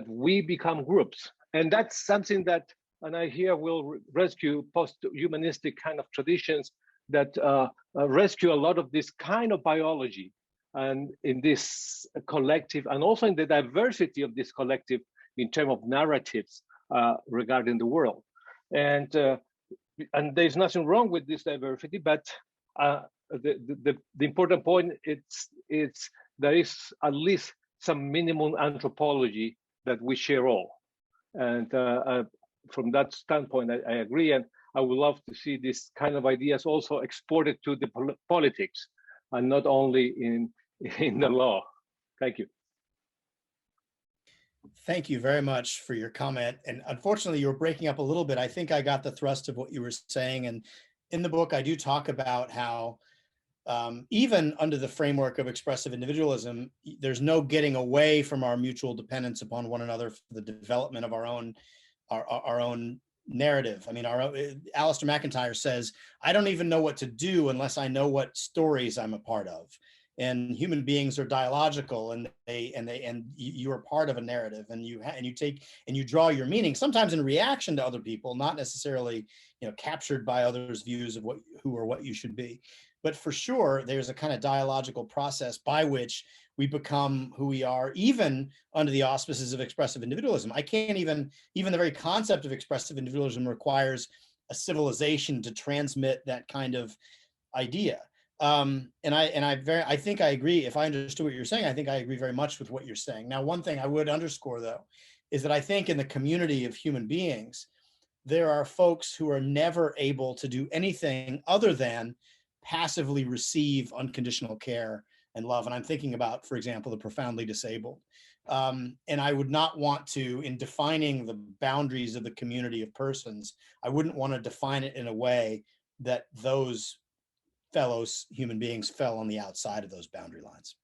we become groups. And that's something that, and I here will rescue post-humanistic kind of traditions that rescue a lot of this kind of biology and in this collective, and also in the diversity of this collective in terms of narratives regarding the world. And there's nothing wrong with this diversity, but the important point it's there is at least some minimum anthropology that we share all. And from that standpoint, I agree. And I would love to see this kind of ideas also exported to the politics and not only in the law. Thank you. Thank you very much for your comment. And unfortunately, you were breaking up a little bit. I think I got the thrust of what you were saying. And in the book, I do talk about how even under the framework of expressive individualism, there's no getting away from our mutual dependence upon one another for the development of our own narrative. I mean, Alistair McIntyre says, I don't even know what to do unless I know what stories I'm a part of. And human beings are dialogical, and you are part of a narrative, and you draw your meaning, sometimes in reaction to other people, not necessarily, captured by others' views of who or what you should be. But for sure, there's a kind of dialogical process by which we become who we are, even under the auspices of expressive individualism. I can't even the very concept of expressive individualism requires a civilization to transmit that kind of idea. And I think I agree. If I understood what you're saying, I think I agree very much with what you're saying. Now, one thing I would underscore, though, is that I think in the community of human beings, there are folks who are never able to do anything other than passively receive unconditional care and love. And I'm thinking about, for example, the profoundly disabled. And I would not want to, in defining the boundaries of the community of persons, I wouldn't want to define it in a way that those fellow human beings fell on the outside of those boundary lines.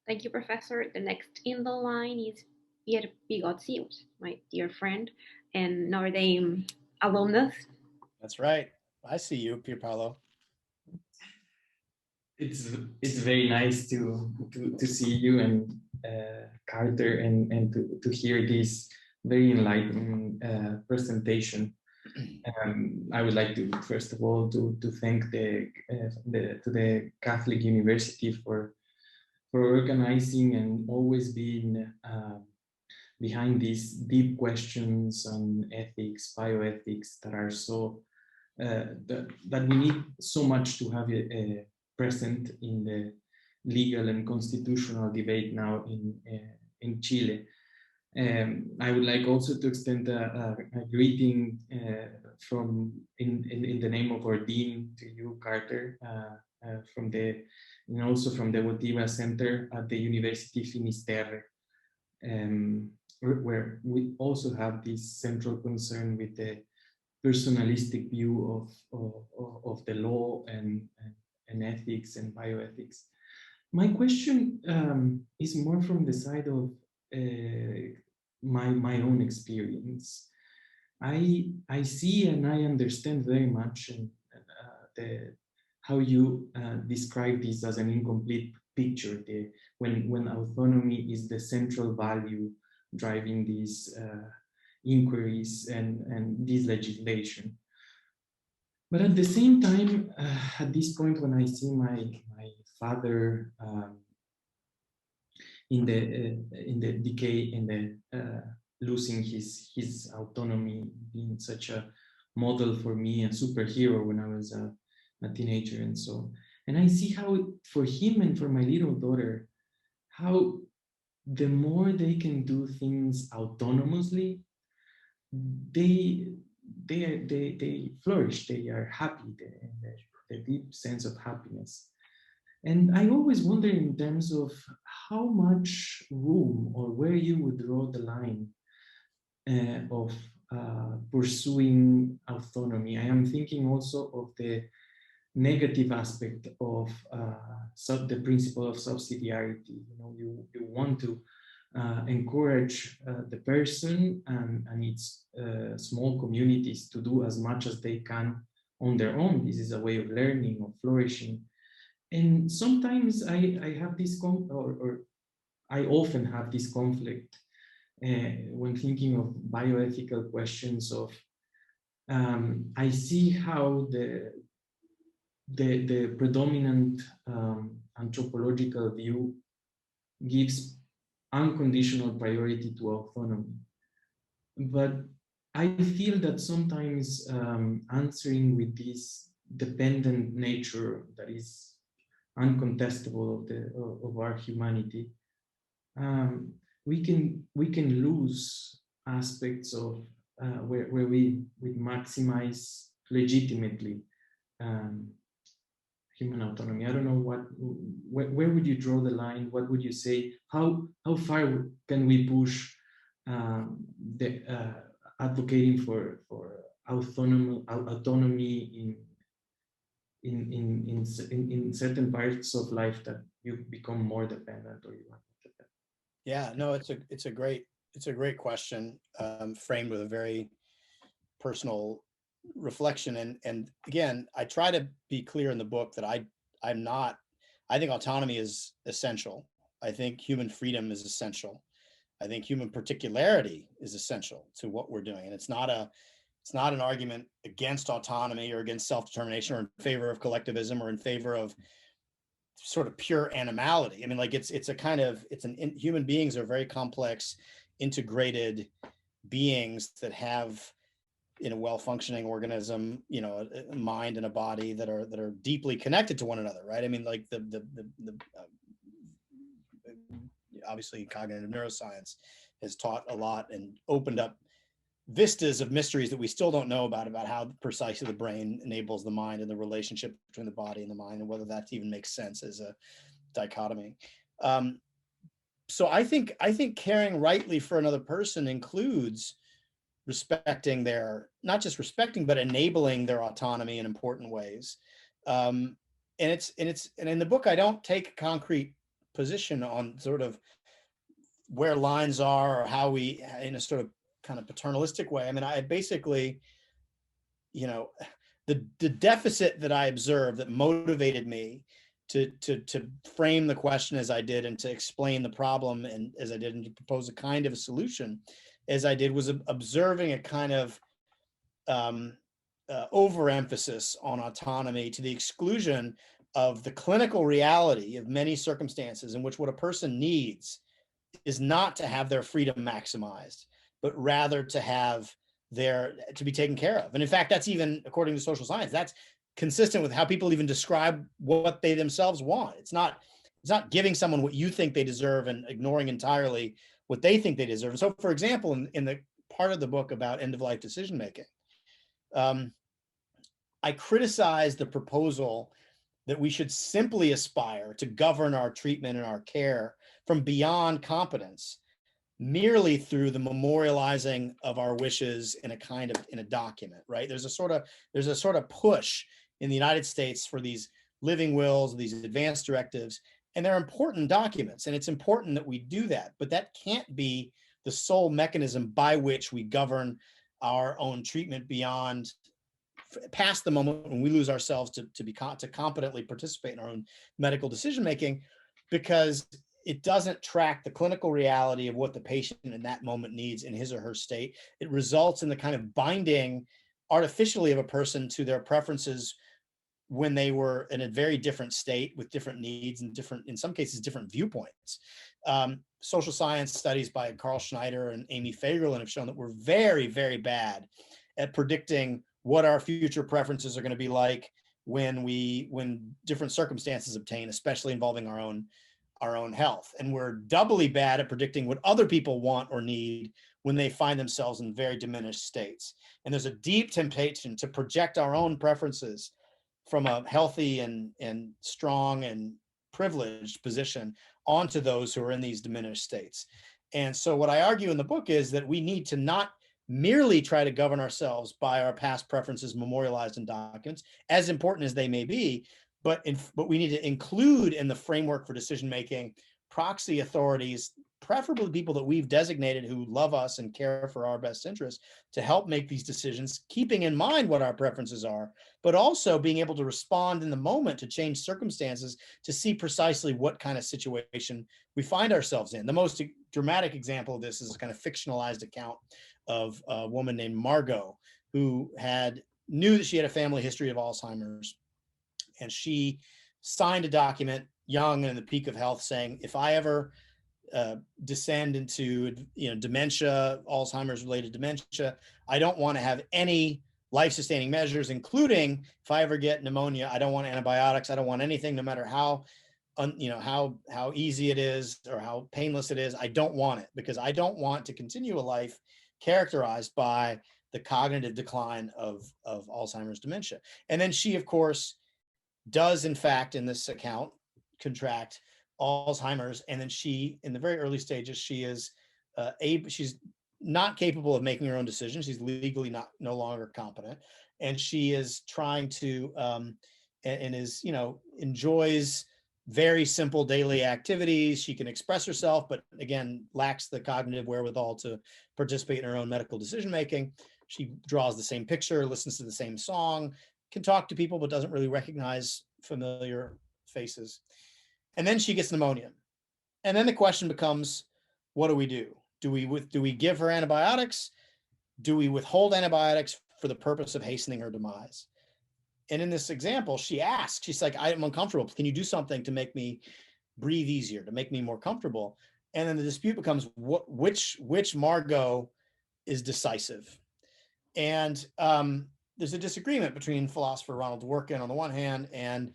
Thank you, Professor. The next in the line is Pierre Bigotsius, my dear friend and Notre Dame alumnus. That's right. I see you, Pier Paolo. It's very nice to see you and Carter and to hear this very enlightening presentation. I would like to, first of all, to thank the Catholic University for organizing and always being behind these deep questions on ethics, bioethics that are so that we need so much to have present in the legal and constitutional debate now in Chile. I would like also to extend a greeting from in the name of our dean to you, Carter, and also from the Votiva Center at the University Finisterre, where we also have this central concern with the personalistic view of the law and ethics and bioethics. My question is more from the side of my own experience. I see and I understand very much how you describe this as an incomplete picture, when autonomy is the central value driving these inquiries and this legislation. But at the same time, at this point, when I see my father in the decay, in the losing his autonomy, being such a model for me, a superhero when I was a teenager, and so, and I see how for him and for my little daughter, how the more they can do things autonomously, they flourish, they are happy, the deep sense of happiness. And I always wonder in terms of how much room or where you would draw the line pursuing autonomy. I am thinking also of the negative aspect of the principle of subsidiarity. You know, you want to encourage the person and its small communities to do as much as they can on their own. This is a way of learning, of flourishing. And sometimes I have this, or I often have this conflict when thinking of bioethical questions of, I see how the predominant anthropological view gives unconditional priority to autonomy. But I feel that sometimes answering with this dependent nature that is uncontestable of our humanity, we can lose aspects of where we maximize legitimately human autonomy. I don't know where would you draw the line? What would you say? How far can we push advocating for autonomy in certain parts of life that you become more dependent or you are not dependent? Yeah, no, it's a great question, framed with a very personal reflection. And again, I try to be clear in the book that I think autonomy is essential. I think human freedom is essential. I think human particularity is essential to what we're doing. And it's not an argument against autonomy or against self-determination or in favor of collectivism or in favor of sort of pure animality. I mean, like human beings are very complex, integrated beings that have, in a well-functioning organism, you know, a mind and a body that are deeply connected to one another, right? I mean, like obviously cognitive neuroscience has taught a lot and opened up vistas of mysteries that we still don't know about how precisely the brain enables the mind and the relationship between the body and the mind, and whether that even makes sense as a dichotomy. So I think caring rightly for another person includes respecting not just respecting, but enabling their autonomy in important ways. And in the book, I don't take a concrete position on sort of where lines are or how we, in a sort of kind of paternalistic way. I mean, I basically, you know, the deficit that I observed that motivated me to frame the question as I did and to explain the problem and as I did and to propose a kind of a solution as I did was observing a kind of overemphasis on autonomy to the exclusion of the clinical reality of many circumstances in which what a person needs is not to have their freedom maximized, but rather to be taken care of. And in fact, that's even, according to social science, that's consistent with how people even describe what they themselves want. It's not giving someone what you think they deserve and ignoring entirely what they think they deserve. So for example, in the part of the book about end-of-life decision-making, I criticize the proposal that we should simply aspire to govern our treatment and our care from beyond competence, merely through the memorializing of our wishes in a document, right? There's a sort of push in the United States for these living wills, these advanced directives, and they're important documents, and it's important that we do that, but that can't be the sole mechanism by which we govern our own treatment past the moment when we lose ourselves to competently participate in our own medical decision-making, because it doesn't track the clinical reality of what the patient in that moment needs in his or her state. It results in the kind of binding artificially of a person to their preferences when they were in a very different state with different needs and in some cases, different viewpoints. Social science studies by Carl Schneider and Amy Fagerlund have shown that we're very, very bad at predicting what our future preferences are going to be like when different circumstances obtain, especially involving our own health. And we're doubly bad at predicting what other people want or need when they find themselves in very diminished states. And there's a deep temptation to project our own preferences from a healthy and strong and privileged position onto those who are in these diminished states. And so what I argue in the book is that we need to not merely try to govern ourselves by our past preferences memorialized in documents, as important as they may be, but we need to include in the framework for decision-making proxy authorities, preferably people that we've designated who love us and care for our best interests, to help make these decisions, keeping in mind what our preferences are, but also being able to respond in the moment to change circumstances to see precisely what kind of situation we find ourselves in. The most dramatic example of this is a kind of fictionalized account of a woman named Margot, who knew that she had a family history of Alzheimer's, and she signed a document young and in the peak of health saying, if I ever descend into dementia, Alzheimer's related dementia, I don't want to have any life-sustaining measures, including if I ever get pneumonia, I don't want antibiotics, I don't want anything, no matter how easy it is or how painless it is. I don't want it, because I don't want to continue a life characterized by the cognitive decline of Alzheimer's dementia. And then she, of course, does in fact in this account contract Alzheimer's, and then she, in the very early stages, she's not capable of making her own decisions. She's legally no longer competent, and she is trying to enjoys very simple daily activities. She can express herself, but again, lacks the cognitive wherewithal to participate in her own medical decision making. She draws the same picture, listens to the same song, can talk to people, but doesn't really recognize familiar faces. And then she gets pneumonia. And then the question becomes, what do we do? Do we give her antibiotics? Do we withhold antibiotics for the purpose of hastening her demise? And in this example, she's like, I'm uncomfortable. Can you do something to make me breathe easier, to make me more comfortable? And then the dispute becomes which Margot is decisive. And there's a disagreement between philosopher Ronald Dworkin on the one hand and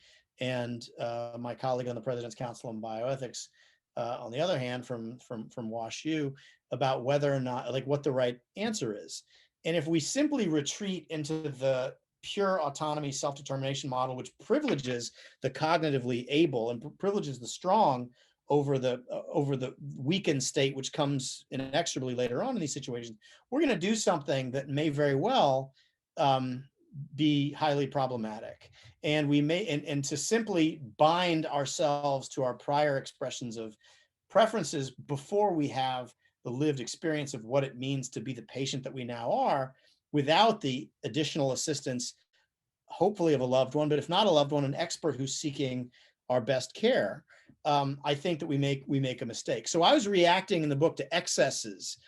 my colleague on the President's Council on Bioethics on the other hand from WashU about whether or not, like, what the right answer is. And if we simply retreat into the pure autonomy self-determination model, which privileges the cognitively able and privileges the strong over the weakened state, which comes inexorably later on in these situations, we're going to do something that may very well be highly problematic. And we may, and to simply bind ourselves to our prior expressions of preferences before we have the lived experience of what it means to be the patient that we now are, without the additional assistance, hopefully of a loved one, but if not a loved one, an expert who's seeking our best care, I think that we make a mistake. So I was reacting in the book to excesses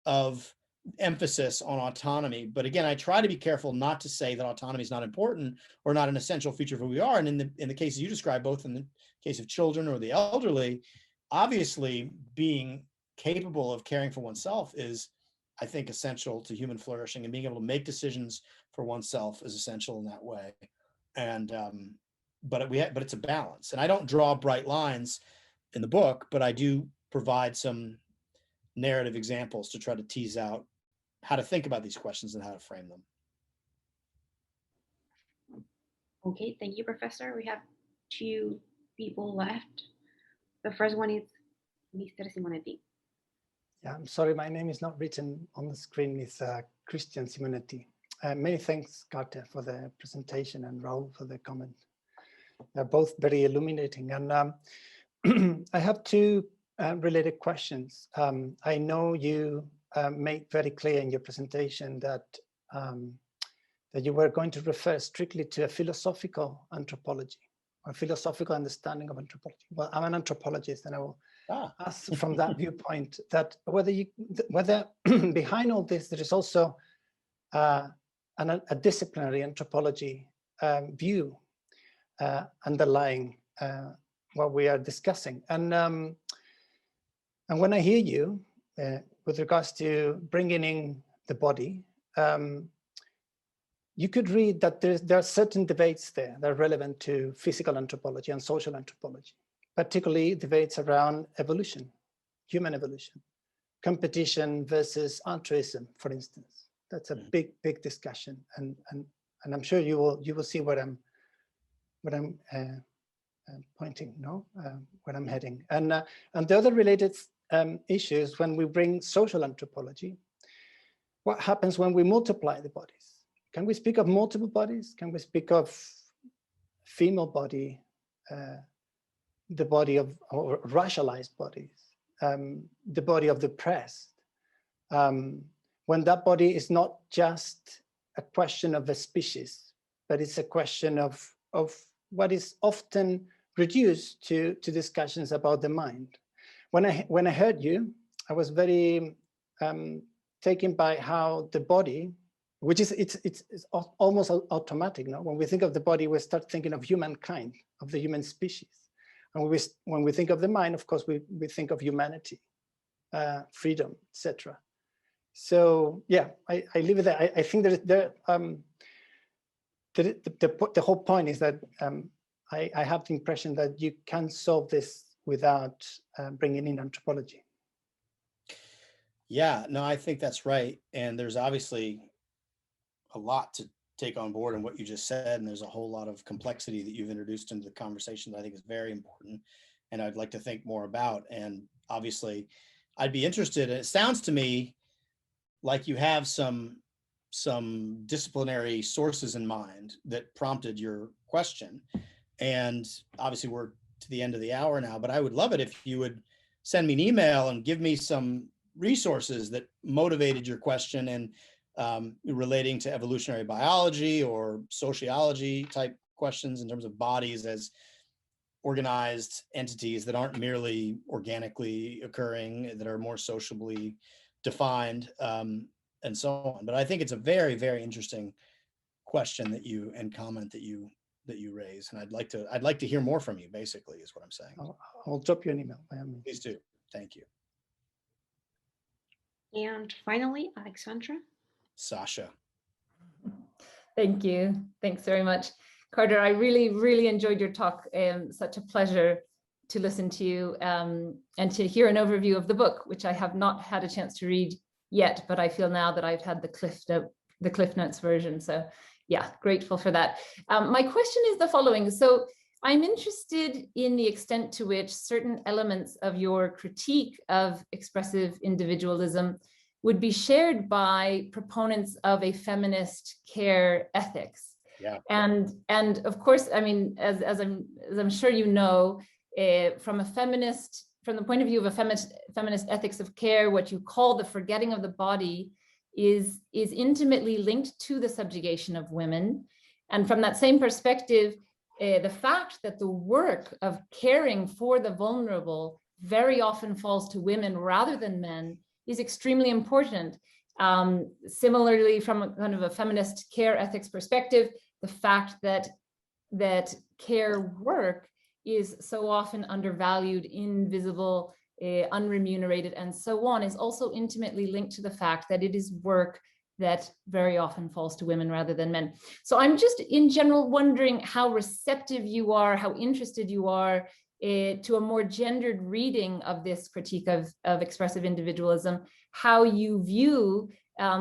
of emphasis on autonomy, but again, I try to be careful not to say that autonomy is not important or not an essential feature of who we are. And in the cases you described, both in the case of children or the elderly, obviously being capable of caring for oneself is, I think, essential to human flourishing, and being able to make decisions for oneself is essential in that way. And but it's a balance. And I don't draw bright lines in the book, but I do provide some narrative examples to try to tease out how to think about these questions and how to frame them. Okay, thank you, Professor. We have two people left. The first one is Mr. Simonetti. Yeah, I'm sorry, my name is not written on the screen. It's Christian Simonetti. Many thanks, Carter, for the presentation, and Raul for the comment. They're both very illuminating. And I have two related questions. I know you made very clear in your presentation that that you were going to refer strictly to a philosophical anthropology or philosophical understanding of anthropology. Well, I'm an anthropologist, and I will ask from that viewpoint that whether behind all this there is also a disciplinary anthropology view underlying what we are discussing. And when I hear you with regards to bringing in the body, you could read that there are certain debates there that are relevant to physical anthropology and social anthropology, particularly debates around evolution, human evolution, competition versus altruism, for instance. That's a big discussion, and I'm sure you will see what I'm pointing, no, where I'm heading. And the other related issues when we bring social anthropology, what happens when we multiply the bodies? Can we speak of multiple bodies? Can we speak of female body, the body of or racialized bodies, the body of the oppressed? When that body is not just a question of a species, but it's a question of what is often reduced to discussions about the mind. When I heard you, I was very taken by how the body, which is it's almost automatic. No, when we think of the body, we start thinking of humankind, of the human species, and when we think of the mind, of course, we think of humanity, freedom, etc. So yeah, I leave it there. I think that the whole point is that I have the impression that you can solve this without bringing in anthropology. Yeah, no, I think that's right. And there's obviously a lot to take on board in what you just said. And there's a whole lot of complexity that you've introduced into the conversation that I think is very important. And I'd like to think more about. And obviously, I'd be interested. It sounds to me like you have some disciplinary sources in mind that prompted your question. And obviously, we're to the end of the hour now, but I would love it if you would send me an email and give me some resources that motivated your question and relating to evolutionary biology or sociology type questions in terms of bodies as organized entities that aren't merely organically occurring, that are more sociably defined, and so on. But I think it's a very, very interesting question that you and comment that you raise, and I'd like to hear more from you. Basically, is what I'm saying. I'll drop you an email. Please do. Thank you. And finally, Alexandra. Sasha. Thank you. Thanks very much, Carter. I really, really enjoyed your talk. Such a pleasure to listen to you and to hear an overview of the book, which I have not had a chance to read yet, but I feel now that I've had the Cliff Notes version. So yeah, grateful for that. My question is the following. So I'm interested in the extent to which certain elements of your critique of expressive individualism would be shared by proponents of a feminist care ethics. Yeah. And of course, I mean, as I'm sure you know, from the point of view of a feminist ethics of care, what you call the forgetting of the body is intimately linked to the subjugation of women. And from that same perspective, the fact that the work of caring for the vulnerable very often falls to women rather than men is extremely important. Similarly, from a kind of a feminist care ethics perspective, the fact that care work is so often undervalued, invisible, unremunerated, and so on, is also intimately linked to the fact that it is work that very often falls to women rather than men. So I'm just in general wondering how receptive you are, how interested you are to a more gendered reading of this critique of expressive individualism, how you view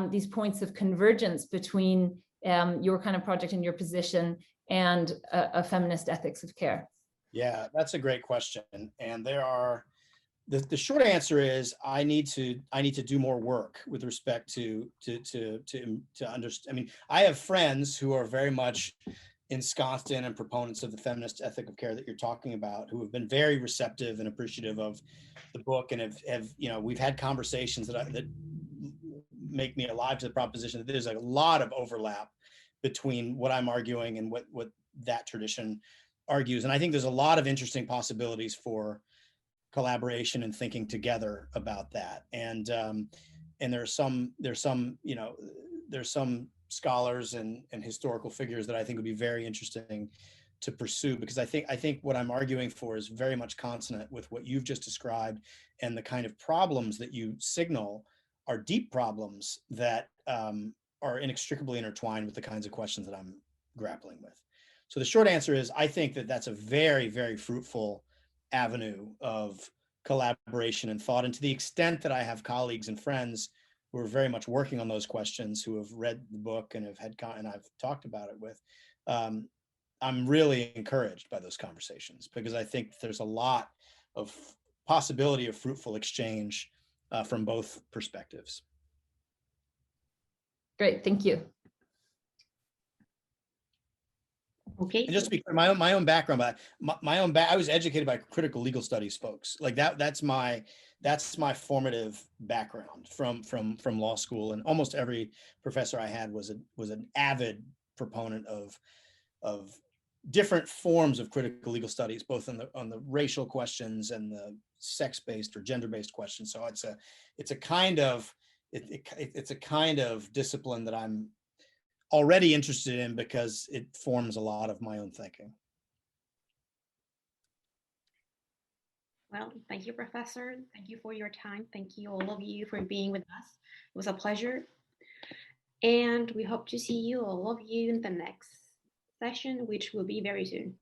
these points of convergence between your kind of project and your position and a feminist ethics of care. Yeah, that's a great question. And there are, the short answer is I need to do more work with respect to understand. I mean, I have friends who are very much ensconced in and proponents of the feminist ethic of care that you're talking about, who have been very receptive and appreciative of the book, and have we've had conversations that make me alive to the proposition that there's a lot of overlap between what I'm arguing and what that tradition argues. And I think there's a lot of interesting possibilities for collaboration and thinking together about that. And there's some scholars and historical figures that I think would be very interesting to pursue, because I think what I'm arguing for is very much consonant with what you've just described, and the kind of problems that you signal are deep problems that are inextricably intertwined with the kinds of questions that I'm grappling with. So the short answer is I think that that's a very, very fruitful avenue of collaboration and thought. And to the extent that I have colleagues and friends who are very much working on those questions, who have read the book and have had and I've talked about it with, I'm really encouraged by those conversations, because I think there's a lot of possibility of fruitful exchange from both perspectives. Great, thank you. Okay. And just to be clear, my own background, but I was educated by critical legal studies folks. Like that's my formative background from law school, and almost every professor I had was an avid proponent of different forms of critical legal studies, both on the racial questions and the sex-based or gender-based questions. So it's a kind of discipline that I'm already interested in because it forms a lot of my own thinking. Well, thank you, Professor. Thank you for your time. Thank you, all of you, for being with us. It was a pleasure. And we hope to see you, all of you, in the next session, which will be very soon.